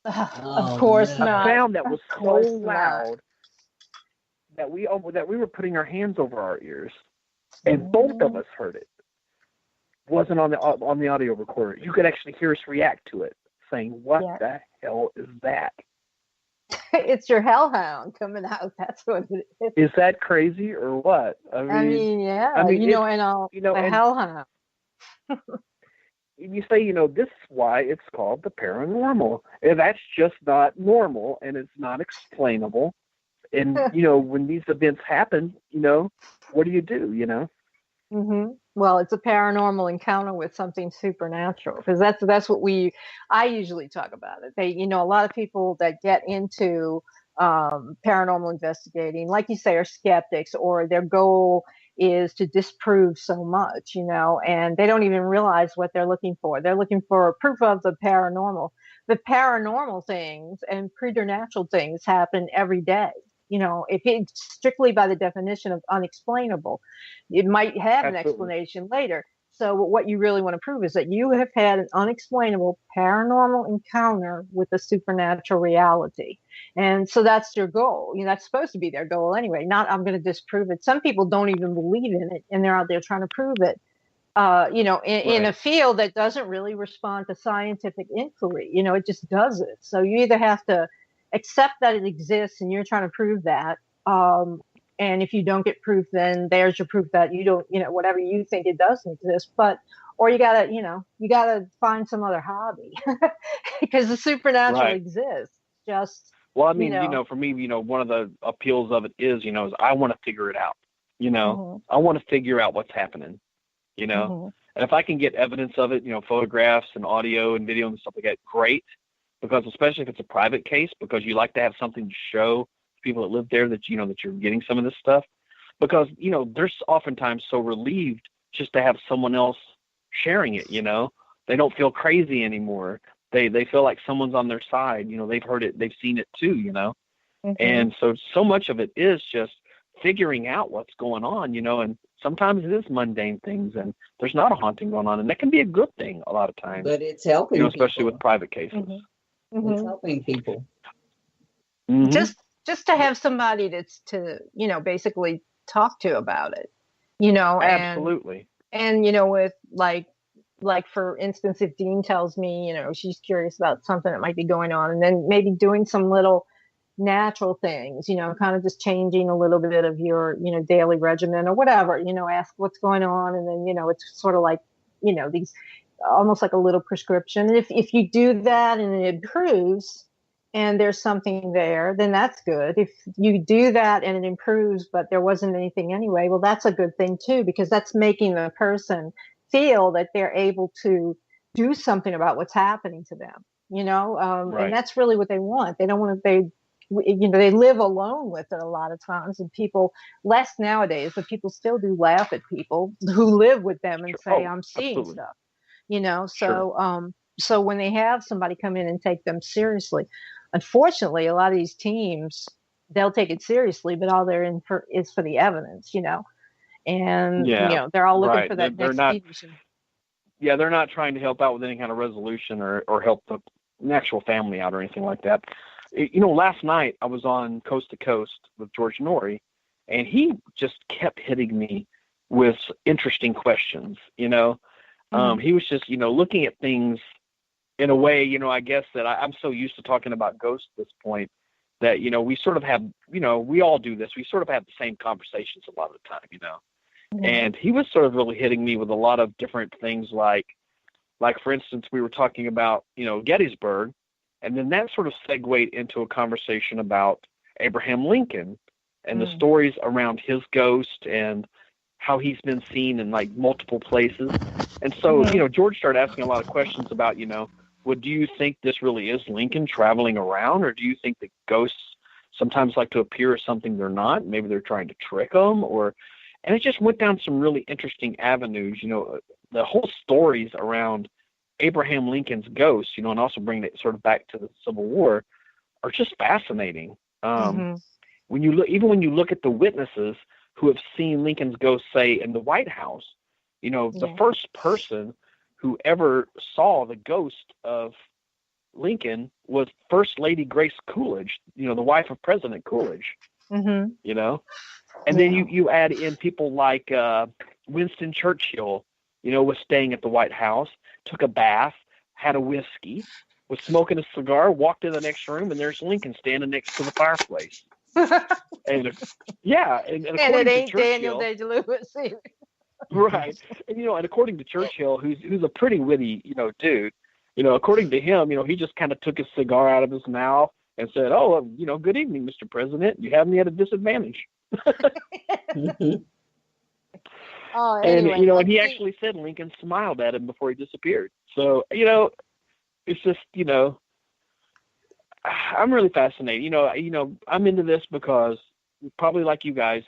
Of course no. not. A sound that was so course loud that we were putting our hands over our ears, and both of us heard it. Wasn't on the audio recorder. You could actually hear us react to it, saying, "What the hell is that?" It's your hellhound coming out. That's what it is. Is that crazy or what? Yeah. A hellhound. You say, this is why it's called the paranormal. And that's just not normal, and it's not explainable. And, when these events happen, what do you do, Mm-hmm. Well, it's a paranormal encounter with something supernatural, because that's what I usually talk about it. A lot of people that get into paranormal investigating, like you say, are skeptics, or their goal is to disprove so much, and they don't even realize what they're looking for. They're looking for proof of the paranormal. The paranormal things and preternatural things happen every day. If it's strictly by the definition of unexplainable, it might have an explanation later. So what you really want to prove is that you have had an unexplainable paranormal encounter with a supernatural reality. And so that's your goal. That's supposed to be their goal anyway. Not, I'm going to disprove it. Some people don't even believe in it, and they're out there trying to prove it. In a field that doesn't really respond to scientific inquiry. It just doesn't. So you either have to accept that it exists and you're trying to prove that. And if you don't get proof, then there's your proof that you don't, whatever you think, it doesn't exist. Or you gotta find some other hobby because the supernatural exists. Just, well, I mean, for me, one of the appeals of it is I want to figure it out. I want to figure out what's happening, and if I can get evidence of it, photographs and audio and video and stuff like that, great. Because especially if it's a private case, because you like to have something to show people that live there that that you're getting some of this stuff. Because they're oftentimes so relieved just to have someone else sharing it. They don't feel crazy anymore. They feel like someone's on their side. They've heard it, they've seen it too. And so much of it is just figuring out what's going on. And sometimes it is mundane things, and there's not a haunting going on, and that can be a good thing a lot of times. But it's helping, especially with private cases. It's helping people. Just to have somebody to basically talk to about it, absolutely. And with like for instance, if Dean tells me she's curious about something that might be going on, and then maybe doing some little natural things, kind of just changing a little bit of your daily regimen or whatever, ask what's going on, and then it's sort of like these almost like a little prescription. And if you do that and it improves and there's something there, then that's good. If you do that and it improves, but there wasn't anything anyway, well, that's a good thing too, because that's making the person feel that they're able to do something about what's happening to them, and that's really what they want. They don't want to, they live alone with it a lot of times, and people less nowadays, but people still do laugh at people who live with them and say, I'm seeing absolutely. stuff, Sure. so when they have somebody come in and take them seriously, unfortunately, a lot of these teams, they'll take it seriously, but all they're in for is for the evidence, and Yeah, they're all looking right. for that They're next not. TV show. Yeah, they're not trying to help out with any kind of resolution or help the actual family out or anything like that. Last night I was on Coast to Coast with George Norrie, and he just kept hitting me with interesting questions. He was just, looking at things in a way, I guess that I'm so used to talking about ghosts at this point that, we sort of have, we all do this. We sort of have the same conversations a lot of the time. And he was sort of really hitting me with a lot of different things like for instance, we were talking about, Gettysburg, and then that sort of segued into a conversation about Abraham Lincoln and the stories around his ghost and how he's been seen in like multiple places. And so, George started asking a lot of questions about, well, do you think this really is Lincoln traveling around, or do you think that ghosts sometimes like to appear as something they're not? Maybe they're trying to trick them, and it just went down some really interesting avenues, the whole stories around Abraham Lincoln's ghost, and also bringing it sort of back to the Civil War are just fascinating. When you look at the witnesses who have seen Lincoln's ghost, say in the White House, the first person who ever saw the ghost of Lincoln was First Lady Grace Coolidge, the wife of President Coolidge, and then you add in people like Winston Churchill, was staying at the White House, took a bath, had a whiskey, was smoking a cigar, walked in the next room, and there's Lincoln standing next to the fireplace. and it ain't Daniel Day-Lewis either. Right. And according to Churchill, who's a pretty witty, dude, according to him, he just kind of took his cigar out of his mouth and said, "Oh, good evening, Mr. President. You have me at a disadvantage." Anyway, and he actually said Lincoln smiled at him before he disappeared. So, it's just, I'm really fascinated. I'm into this because probably like you guys,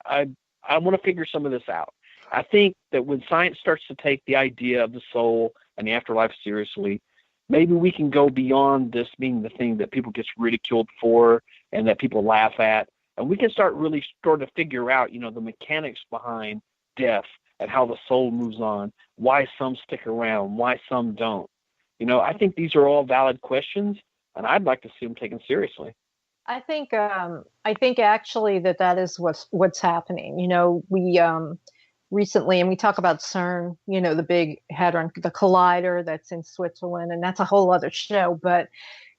I want to figure some of this out. I think that when science starts to take the idea of the soul and the afterlife seriously, maybe we can go beyond this being the thing that people get ridiculed for and that people laugh at. And we can start really sort of figure out, the mechanics behind death and how the soul moves on, why some stick around, why some don't. I think these are all valid questions, and I'd like to see them taken seriously. I think actually that is what's happening. We recently, and we talk about CERN, the big hadron, the collider that's in Switzerland, and that's a whole other show. But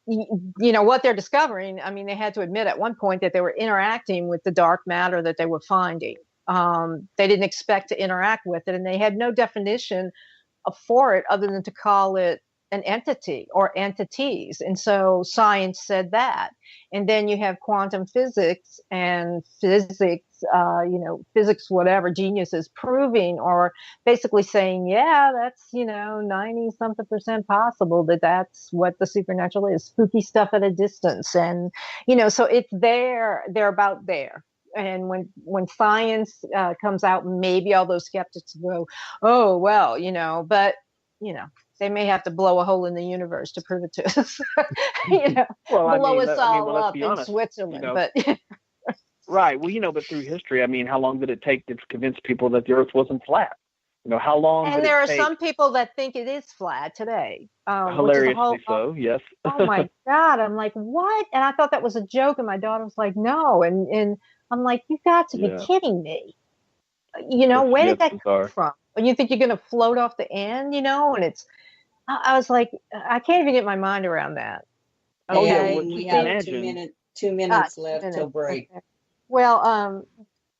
what they're discovering, I mean, they had to admit at one point that they were interacting with the dark matter that they were finding. They didn't expect to interact with it, and they had no definition for it other than to call it an entity or entities. And so science said that. And then you have quantum physics and physics, physics, whatever, geniuses proving or basically saying, yeah, that's, 90 something % possible that's what the supernatural is, spooky stuff at a distance. And, so it's there, they're about there. And when science comes out, maybe all those skeptics go, oh, well, but, they may have to blow a hole in the universe to prove it to us. Blow us all up in Switzerland. But right. Well, but through history, I mean, how long did it take to convince people that the Earth wasn't flat? How long? And there are some people that think it is flat today. Hilariously so, yes. Oh my God! I'm like, what? And I thought that was a joke, and my daughter was like, no. And I'm like, you got to be kidding me. Where did that come from? You think you're going to float off the end? And it's. I was like, I can't even get my mind around that. Okay, we have 2 minutes left till break. Okay. Well,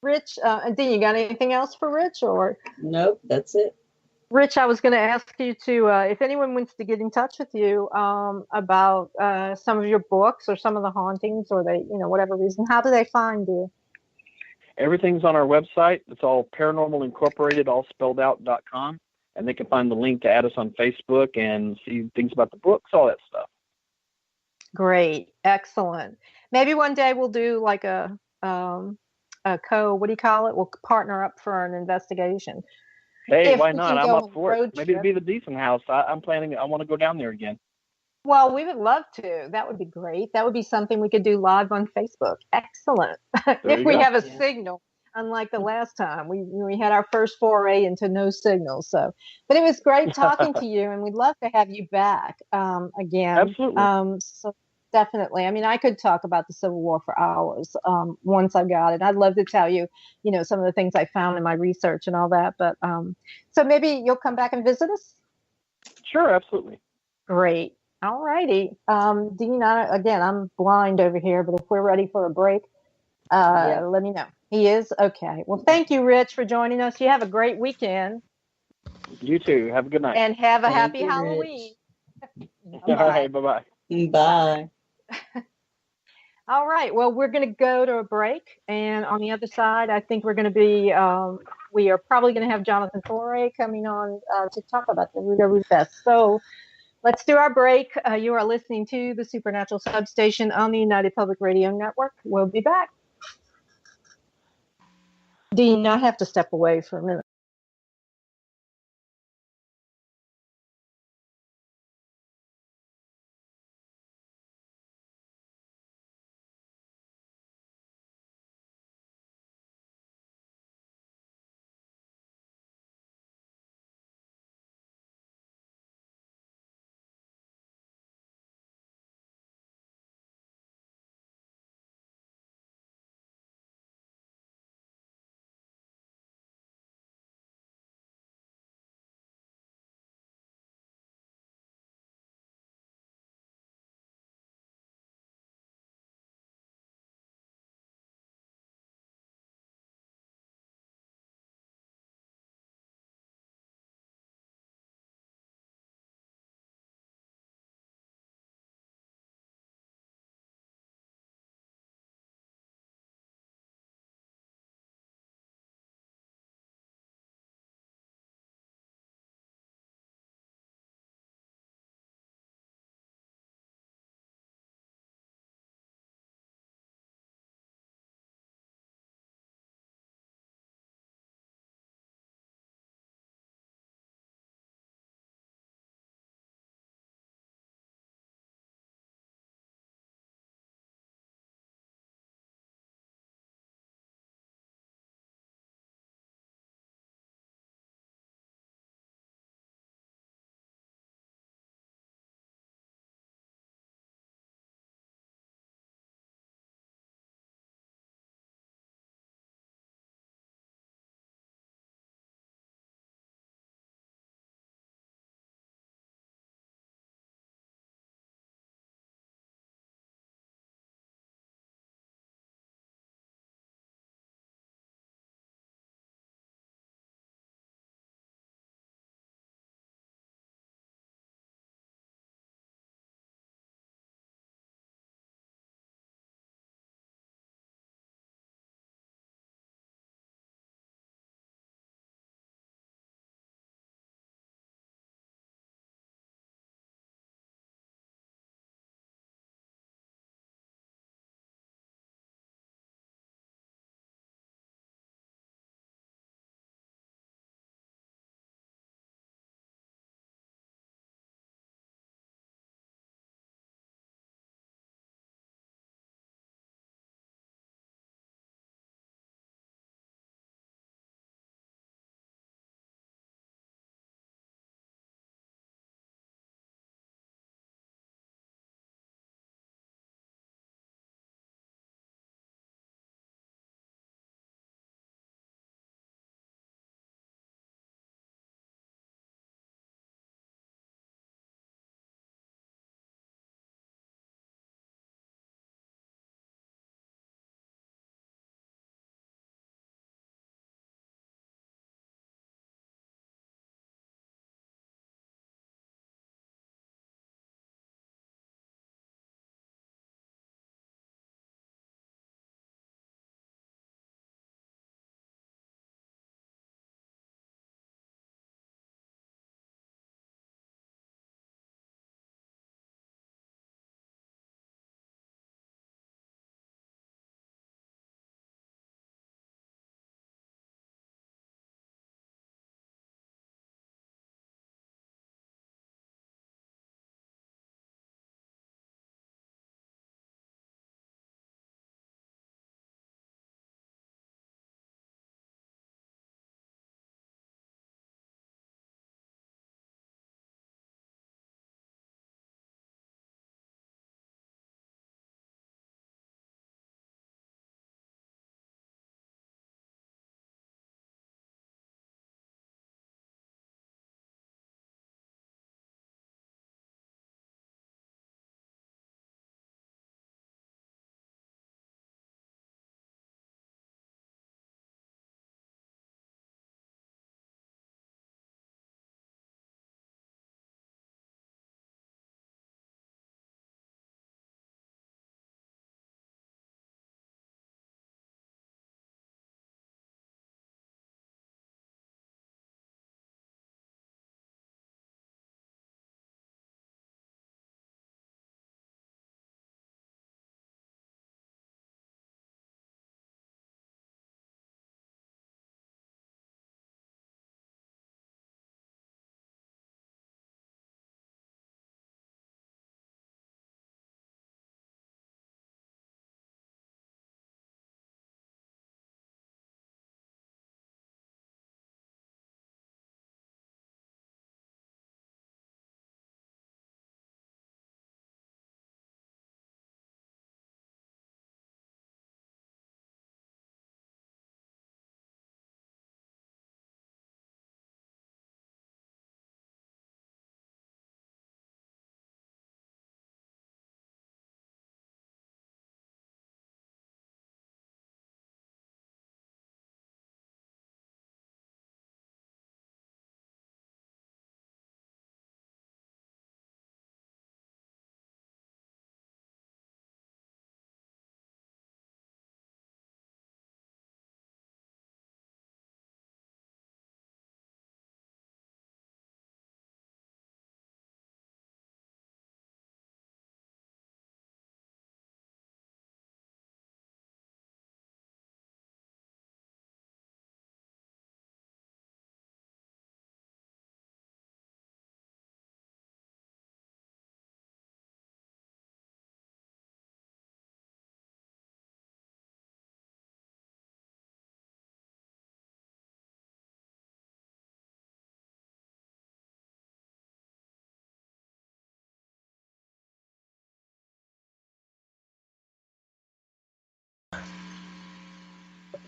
Rich, Dean, you got anything else for Rich or? Nope, that's it. Rich, I was going to ask you to, if anyone wants to get in touch with you about some of your books or some of the hauntings or they, whatever reason, how do they find you? Everything's on our website. It's all Paranormal Incorporated, all spelled out.com. And they can find the link to add us on Facebook and see things about the books, all that stuff. Great. Excellent. Maybe one day we'll do like what do you call it? We'll partner up for an investigation. Hey, If why we not? can I'm go up on a for it. road Maybe it'd trip. be the decent house. I'm planning. I want to go down there again. Well, we would love to. That would be great. That would be something we could do live on Facebook. Excellent. There If you we go. have a Yeah. signal, unlike the last time we had our first foray into no signal. So, but it was great talking to you, and we'd love to have you back again. Absolutely. So definitely. I mean, I could talk about the Civil War for hours once I got it. I'd love to tell you, some of the things I found in my research and all that. But so maybe you'll come back and visit us. Sure, absolutely. Great. All righty. Dean, again, I'm blind over here, but if we're ready for a break, Yeah. let me know. He is? Okay. Well, thank you, Rich, for joining us. You have a great weekend You too. Have a good night. and have a Thank happy you, Halloween. All right. Bye-bye. Bye. All right. Well, we're going to go to a break. And on the other side, I think we're going to be, we are probably going to have Jonathan Foray coming on to talk about the Rudo Fest. So let's do our break. You are listening to the Supernatural Substation on the United Public Radio Network. We'll be back. Dean, I have to step away for a minute.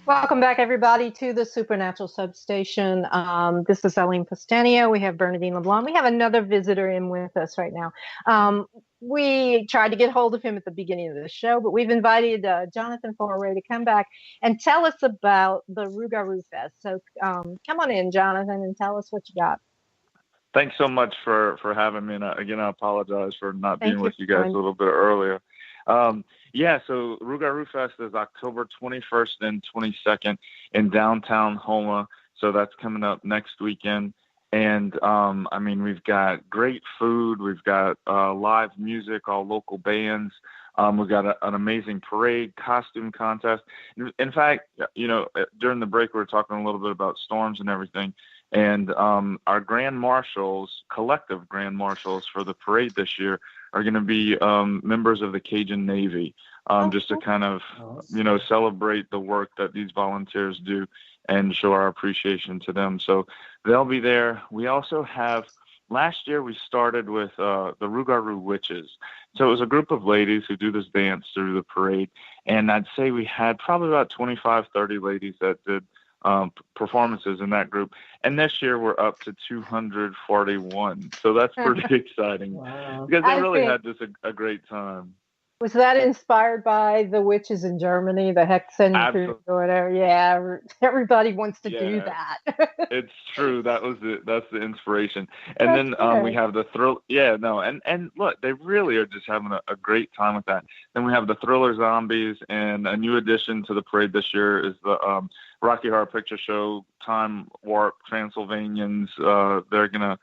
Welcome back, everybody, to the Supernatural Substation. This is Eileen Pastanio. We have Bernadine LeBlanc. We have another visitor in with us right now. We tried to get hold of him at the beginning of the show, but we've invited Jonathan Foray to come back and tell us about the Rougarou Fest. So come on in, Jonathan, and tell us what you got. Thanks so much for having me. And again, I apologize for not being with you guys a little bit earlier. So Rougarou Fest is October 21st and 22nd in downtown Houma. So that's coming up next weekend. And, we've got great food. We've got live music, all local bands. We've got an amazing parade, costume contest. In fact, during the break, we were talking a little bit about storms and everything. And our grand marshals, collective grand marshals for the parade this year are going to be members of the Cajun Navy, just to kind of, celebrate the work that these volunteers do and show our appreciation to them. So they'll be there. We also have, last year we started with the Rougarou Witches. So it was a group of ladies who do this dance through the parade. And I'd say we had probably about 25, 30 ladies that did performances in that group. And this year we're up to 241. So that's pretty exciting. Wow. Because they really had just a great time. Was that inspired by the witches in Germany, the Hexen or whatever? Yeah, everybody wants to do that. It's true. That's the inspiration. And then we have the thrill. Yeah, no, and look, they really are just having a great time with that. Then we have the Thriller Zombies, and a new addition to the parade this year is the Rocky Horror Picture Show Time Warp Transylvanians. They're gonna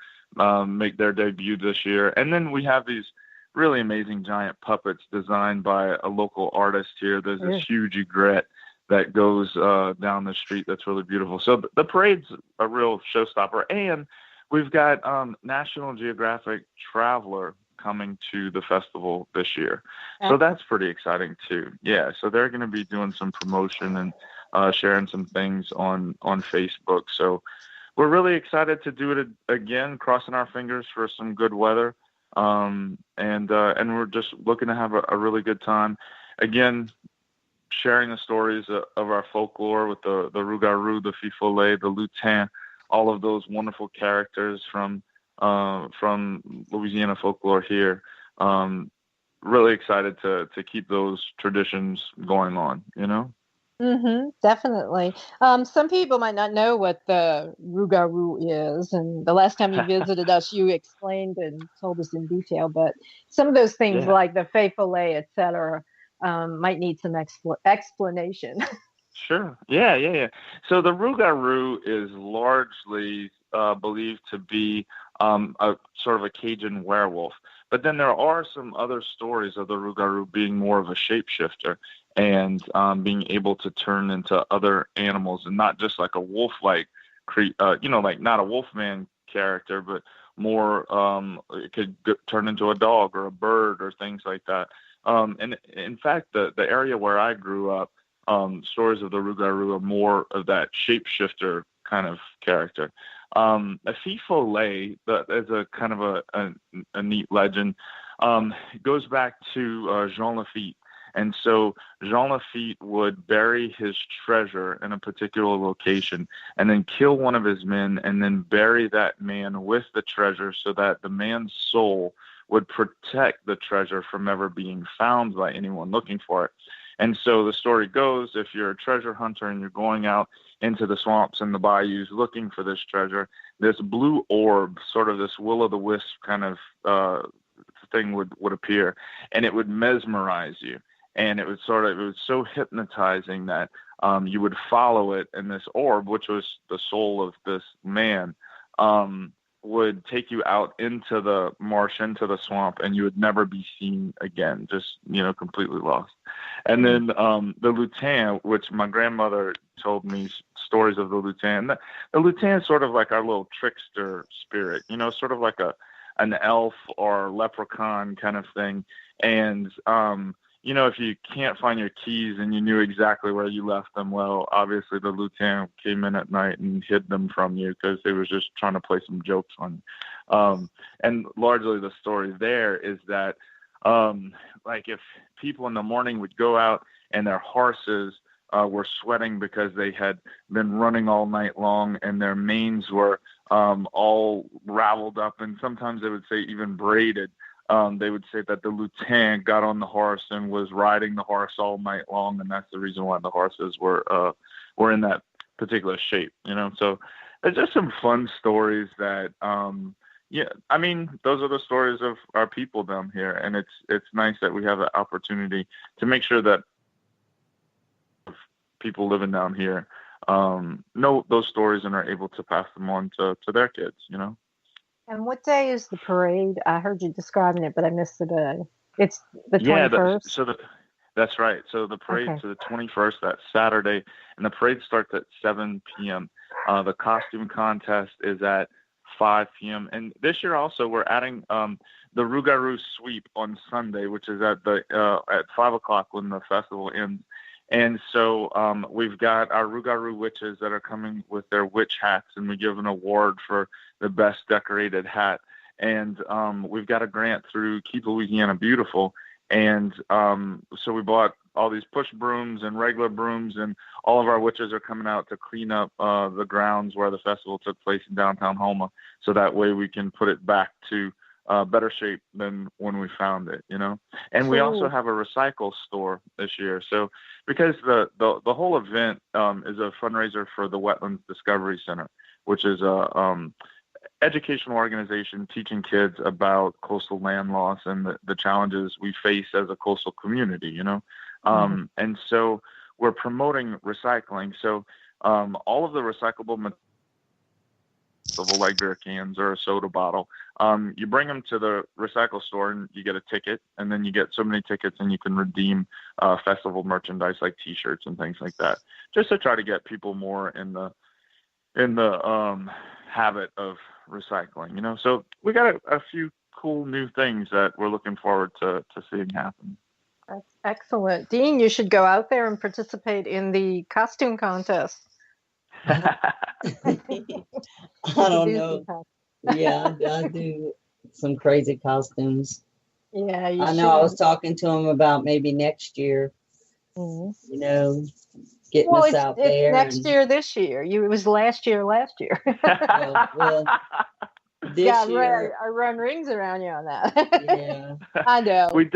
make their debut this year. And then we have these really amazing giant puppets designed by a local artist here. There's this huge egret that goes down the street that's really beautiful. So the parade's a real showstopper. And we've got National Geographic Traveler coming to the festival this year. So that's pretty exciting too. Yeah, so they're going to be doing some promotion and sharing some things on Facebook. So we're really excited to do it again, crossing our fingers for some good weather. And we're just looking to have a really good time. Again, sharing the stories of our folklore with the Rougarou, the Fifolet, the Lutin, all of those wonderful characters from Louisiana folklore here. Really excited to keep those traditions going on, Definitely. Some people might not know what the Rougarou is, and the last time you visited us, you explained and told us in detail. But some of those things, like the Faifolais, etc., might need some explanation. Sure. Yeah. So the Rougarou is largely believed to be a sort of a Cajun werewolf. But then there are some other stories of the Rougarou being more of a shapeshifter and being able to turn into other animals, and not just like a wolf-like, like not a wolfman character, but more it could turn into a dog or a bird or things like that. And in fact, the area where I grew up, stories of the Rougarou are more of that shapeshifter kind of character. A Fifolet, that is a kind of a neat legend. It goes back to Jean Lafitte. And so Jean Lafitte would bury his treasure in a particular location and then kill one of his men and then bury that man with the treasure so that the man's soul would protect the treasure from ever being found by anyone looking for it. And so the story goes, if you're a treasure hunter and you're going out into the swamps and the bayous looking for this treasure, this blue orb, sort of this will-o'-the-wisp kind of thing would appear, and it would mesmerize you. And it was so hypnotizing that you would follow it, and this orb, which was the soul of this man, would take you out into the marsh, into the swamp, and you would never be seen again, just, completely lost. And then the Lutin, which my grandmother told me stories of the Lutin. The Lutin is sort of like our little trickster spirit, sort of like an elf or leprechaun kind of thing. And if you can't find your keys and you knew exactly where you left them, well, obviously the Lutin came in at night and hid them from you because they was just trying to play some jokes on you. And largely the story there is that, like if people in the morning would go out and their horses were sweating because they had been running all night long, and their manes were all raveled up, and sometimes they would say even braided. They would say that the lieutenant got on the horse and was riding the horse all night long, and that's the reason why the horses were in that particular shape, So it's just some fun stories that, I mean, those are the stories of our people down here, and it's nice that we have the opportunity to make sure that people living down here know those stories and are able to pass them on to their kids, And what day is the parade? I heard you describing it, but I missed the day. It's the 21st? That's right. So the parade to the 21st, that's Saturday, and the parade starts at 7 p.m. The costume contest is at 5 p.m. And this year also we're adding the Rougarou sweep on Sunday, which is at 5 o'clock when the festival ends. And so we've got our Rougarou witches that are coming with their witch hats, and we give an award for the best decorated hat. And we've got a grant through Keep Louisiana Beautiful. And so we bought all these push brooms and regular brooms, and all of our witches are coming out to clean up the grounds where the festival took place in downtown Houma, so that way we can put it back to better shape than when we found it, And we also have a recycle store this year. So because the whole event is a fundraiser for the Wetlands Discovery Center, which is a educational organization teaching kids about coastal land loss and the challenges we face as a coastal community, And so we're promoting recycling. So all of the recyclable materials, like beer cans or a soda bottle, you bring them to the recycle store and you get a ticket, and then you get so many tickets and you can redeem festival merchandise like T-shirts and things like that, just to try to get people more in the habit of recycling, So we got a few cool new things that we're looking forward to seeing happen. That's excellent. Dean, you should go out there and participate in the costume contest. I don't know. Yeah, I do some crazy costumes. Yeah, I know. I was talking to him about maybe next year. Mm-hmm. Getting us out there. It's next year, this year. It was last year. well, this year. I run rings around you on that. Yeah, I know. We'd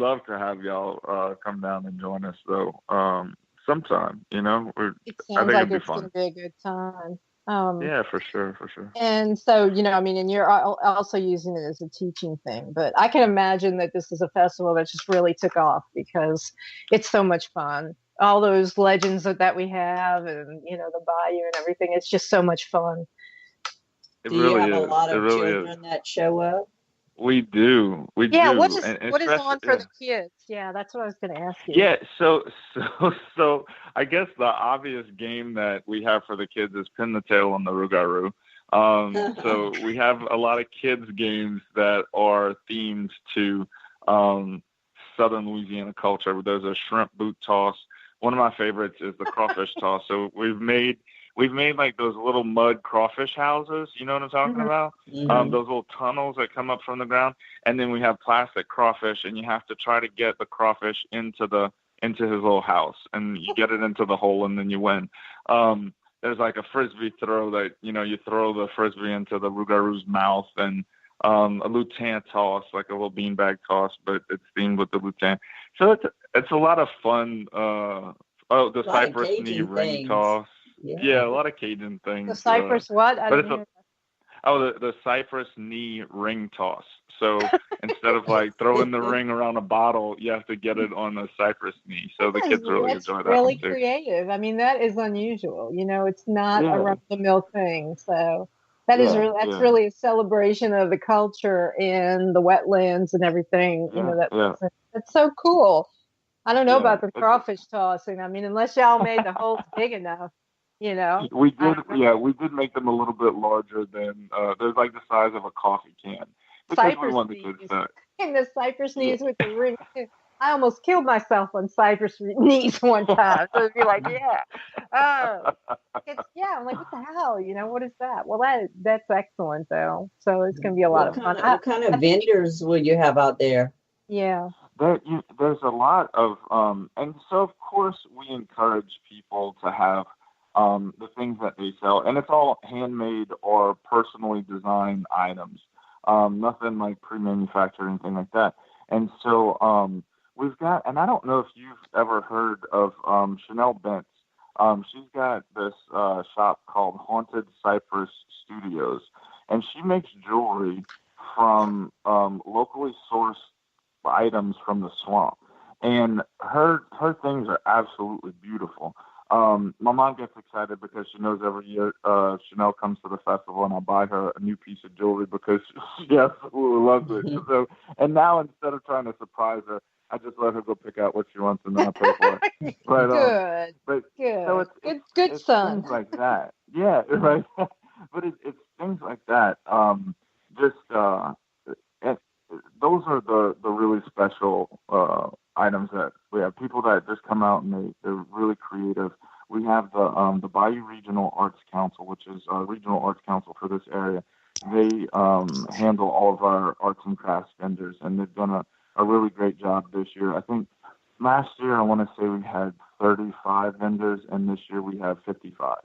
love to have y'all come down and join us though. Sometime, It sounds like it's going to be a good time. Yeah, for sure. And so, and you're also using it as a teaching thing, but I can imagine that this is a festival that just really took off because it's so much fun. All those legends that we have, and the bayou and everything. It's just so much fun. Do you have a lot of children that show up? We do. Yeah. What is on for the kids? Yeah, that's what I was going to ask you. Yeah. So I guess the obvious game that we have for the kids is pin the tail on the Rougarou. So we have a lot of kids games that are themed to Southern Louisiana culture. There's a shrimp boot toss. One of my favorites is the crawfish toss. So we've made like those little mud crawfish houses. You know what I'm talking about? Mm-hmm. Those little tunnels that come up from the ground. And then we have plastic crawfish, and you have to try to get the crawfish into his little house, and you get it into the hole, and then you win. There's like a frisbee throw that, you throw the frisbee into the Rougarou's mouth, and a lutin toss, like a little beanbag toss, but it's themed with the lutin. So it's a lot of fun. The cypress knee ring toss. Yeah, a lot of Cajun things. The cypress what? The cypress knee ring toss. So instead of like throwing the ring around a bottle, you have to get it on the cypress knee. So the kids really enjoy that. That's really creative. I mean, that is unusual. It's not a run-of-the-mill thing. So that's really a celebration of the culture in the wetlands and everything. That's so cool. I don't know about the crawfish tossing. I mean, unless y'all made the holes big enough. We did make them a little bit larger than they're like the size of a coffee can. Cypress knees. And the cypress knees with the ring. I almost killed myself on cypress knees one time. So it'd be like, I'm like, what the hell? What is that? Well, that's excellent though. So it's gonna be a lot of fun. What kind of vendors will you have out there? Yeah. there's a lot of, and so of course we encourage people to have the things that they sell, and it's all handmade or personally designed items, nothing like pre-manufactured or anything like that. And so we've got, and I don't know if you've ever heard of Chanel Bentz. She's got this shop called Haunted Cypress Studios, and she makes jewelry from locally sourced items from the swamp. And her things are absolutely beautiful. My mom gets excited because she knows every year Chanel comes to the festival, and I'll buy her a new piece of jewelry because she absolutely loves it. So, and now instead of trying to surprise her, I just let her go pick out what she wants and then I pay for it. But, Good. But Good. so Good it's son. things like that. Yeah, right. But it's things like that. And those are the really special items that we have. People that just come out and they're really creative. We have the Bayou Regional Arts Council, which is a regional arts council for this area. They handle all of our arts and crafts vendors, and they've done a really great job this year. I think last year I want to say we had 35 vendors, and this year we have 55.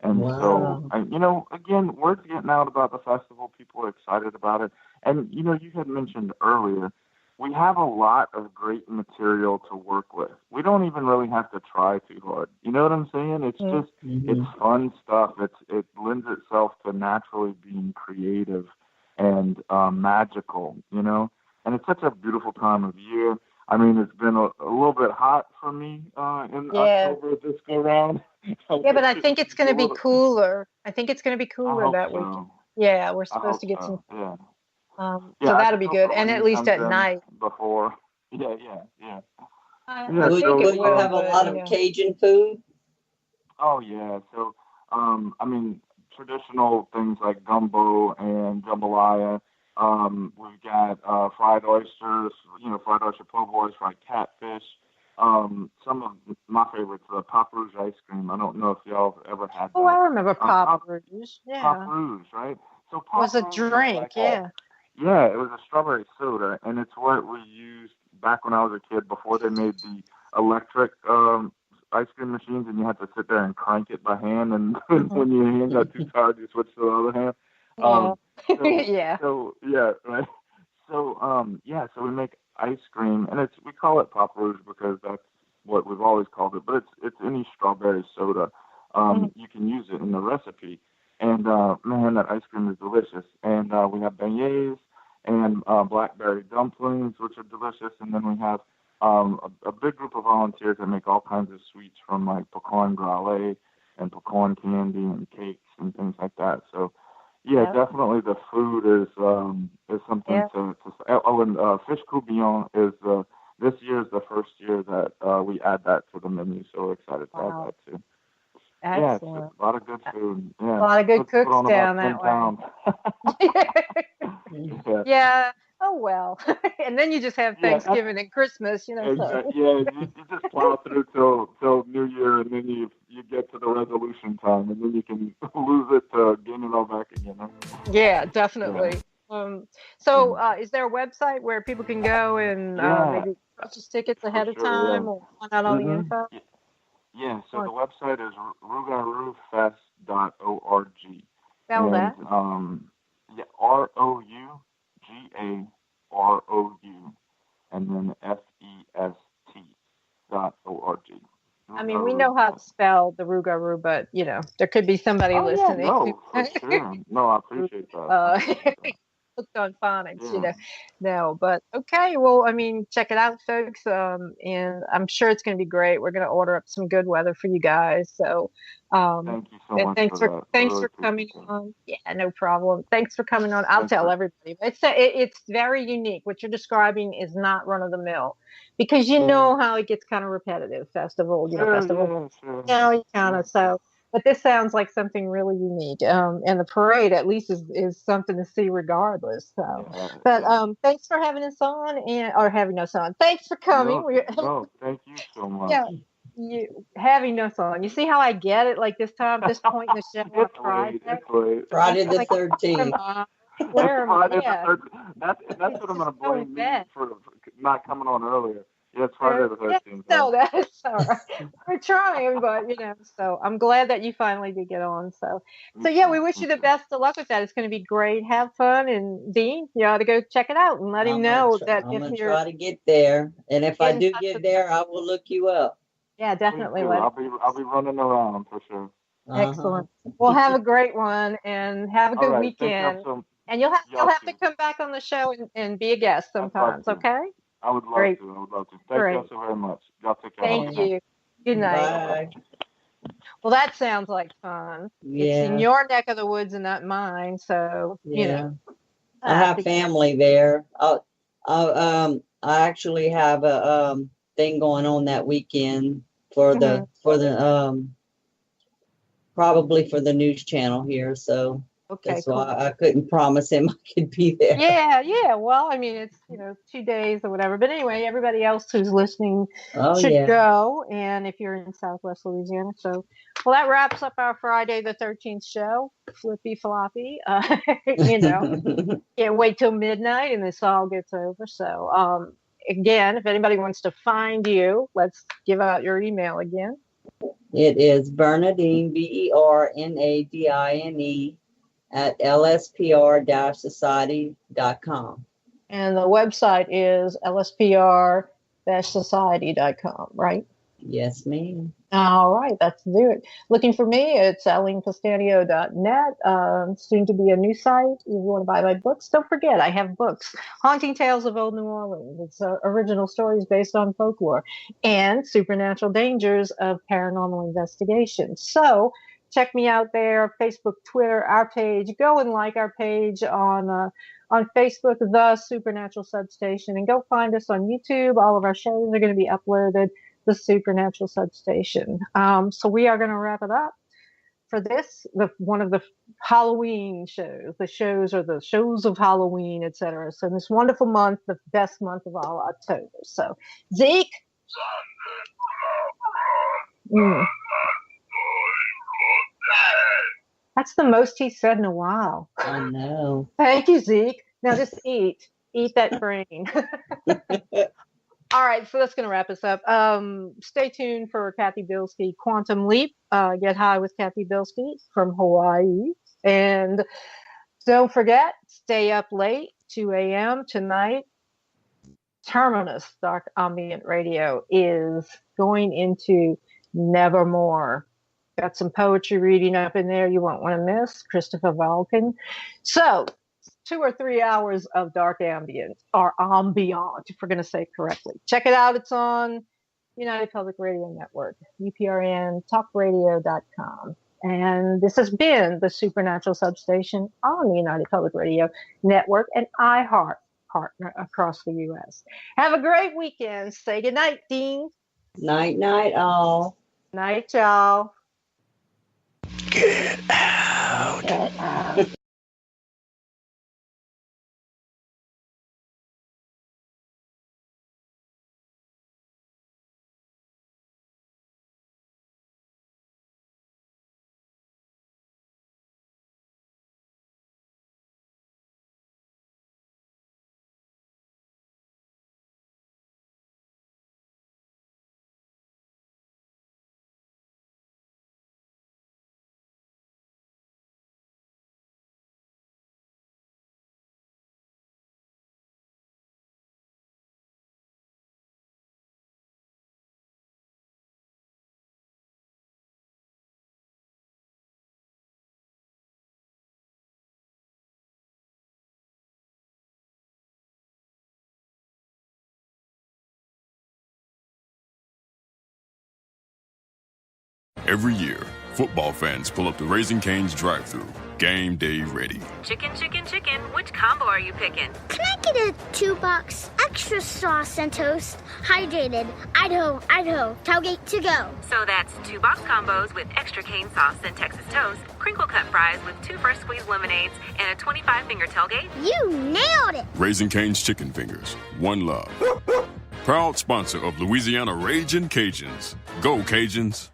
And Wow. so, again, word's getting out about the festival. People are excited about it. And, you had mentioned earlier, we have a lot of great material to work with. We don't even really have to try too hard. You know what I'm saying? It's just, it's fun stuff. It lends itself to naturally being creative and magical, And it's such a beautiful time of year. I mean, it's been a little bit hot for me in October this go round. Yeah, but I think it's going to be cooler. I think it's going to be cooler that so. week. Yeah, we're I supposed hope to get so. some. Yeah. So I that'll just be hope good, the and rain at least comes at in night. before. Yeah. I Will think you it will, have a but, lot of Cajun food? Oh yeah. So, traditional things like gumbo and jambalaya. We've got fried oysters, fried oyster po' boys, fried catfish. Some of my favorites, Pop Rouge ice cream. I don't know if y'all have ever had that. Oh, I remember Pop Rouge. Yeah. Pop Rouge, right? So Pop Was a Rouge drink, like yeah. Yeah, it was a strawberry soda, and it's what we used back when I was a kid before they made the electric ice cream machines, and you had to sit there and crank it by hand, and when your hand got too tired, you switched to the other hand. Yeah. So yeah, right. So we make ice cream, and we call it Pop Rouge because that's what we've always called it. But it's any strawberry soda. You can use it in the recipe, and man, that ice cream is delicious. And we have beignets and blackberry dumplings, which are delicious. And then we have a big group of volunteers that make all kinds of sweets, from like pecan grale and pecan candy and cakes and things like that. So. Yeah, definitely. The food is something to. Oh, and fish courtillon is this year is the first year that we add that to the menu. So we're excited to add that too. Excellent. Yeah, it's a lot of good food. Yeah, a lot of good put cooks on down about that 10 way. pounds. Yeah. Oh well. And then you just have Thanksgiving and Christmas, So. Yeah, you just plow through till New Year, and then you get to the resolution time, and then you can lose it to gain it all back again. Huh? Yeah, definitely. Is there a website where people can go and maybe purchase tickets ahead of time or find out all the info? Yeah, so the website is rougarroufest.org. Spell that. ROUGAROU, and then FEST.org. I mean, we know how to spell the Rougarou, but there could be somebody listening. No, for sure. No, I appreciate that. Hooked on phonics, No, but okay. Well, I mean, check it out, folks. And I'm sure it's going to be great. We're going to order up some good weather for you guys. So, thank you so much. Thanks for coming on. Yeah, no problem. Thanks for coming on. I'll tell everybody. It's very unique. What you're describing is not run of the mill, because you know how it gets kind of repetitive. Festival. You kind of so. But this sounds like something really unique. And the parade, at least, is something to see regardless. So, thanks for having us on or having us on. Thanks for coming. No, thank you so much. Yeah, you having us on. You see how I get it? Like this point in the show on Friday. Friday the 13th. Friday the 13th. That's what I'm going to blame me for not coming on earlier. Yeah, it's Friday the 13th. No, that's all right. We're trying, but so I'm glad that you finally did get on. So yeah, we wish you the best of luck with that. It's going to be great. Have fun, and Dean, you ought to go check it out and let him know that I'm if gonna you're try to get there, and if I in do touch get with there, I will look you up. Yeah, definitely. I'll be running around for sure. Excellent. Well, have a great one and have a good weekend. And you'll have to come back on the show and be a guest sometimes, okay? I would love to. Thank you so very much. Y'all take care. Thank you. Good night. Bye. Well, that sounds like fun. Yeah. It's in your neck of the woods and not mine, so I have family there. I actually have a thing going on that weekend for the probably for the news channel here, so that's why I couldn't promise him I could be there. Yeah. Well, I mean, it's 2 days or whatever. But anyway, everybody else who's listening should go. And if you're in Southwest Louisiana, that wraps up our Friday the 13th show. Flippy floppy, can't wait till midnight and this all gets over. So, again, if anybody wants to find you, let's give out your email again. It is Bernadine, BERNADINE at lspr-society.com. And the website is lspr-society.com, right? Yes, ma'am. All right, that's do it. Looking for me, it's ElleenCastanio.net. Soon to be a new site. If you want to buy my books, don't forget, I have books. Haunting Tales of Old New Orleans. It's original stories based on folklore. And Supernatural Dangers of Paranormal Investigation. So check me out there, Facebook, Twitter, our page. Go and like our page on Facebook, The Supernatural Substation. And go find us on YouTube. All of our shows are going to be uploaded. The Supernatural Substation. So we are going to wrap it up for this, one of the Halloween shows. The shows are the shows of Halloween, etc. So this wonderful month, the best month of all, October. So Zeke. That's the most he said in a while. I know. Thank you, Zeke. Now just eat that brain. All right, so that's going to wrap us up. Stay tuned for Kathy Bilski, Quantum Leap, Get High with Kathy Bilski from Hawaii. And don't forget, stay up late, 2 a.m. tonight. Terminus Dark Ambient Radio is going into Nevermore. Got some poetry reading up in there you won't want to miss. Christopher Valken. So 2 or 3 hours of dark ambient, or ambient, if we're going to say it correctly. Check it out. It's on United Public Radio Network, UPRN, talkradio.com. And this has been the Supernatural Substation on the United Public Radio Network and iHeart partner across the U.S. Have a great weekend. Say goodnight, Dean. Night, all. Night, y'all. Get out. Get out. Every year, football fans pull up to Raising Cane's drive-thru, game day ready. Chicken, chicken, chicken. Which combo are you picking? Can I get a 2-box extra sauce and toast? Hydrated. Idaho. Tailgate to go. So that's 2-box combos with extra cane sauce and Texas toast, crinkle cut fries with 2 first squeeze lemonades, and a 25-finger tailgate. You nailed it. Raising Cane's Chicken Fingers. One love. Proud sponsor of Louisiana Ragin' Cajuns. Go Cajuns.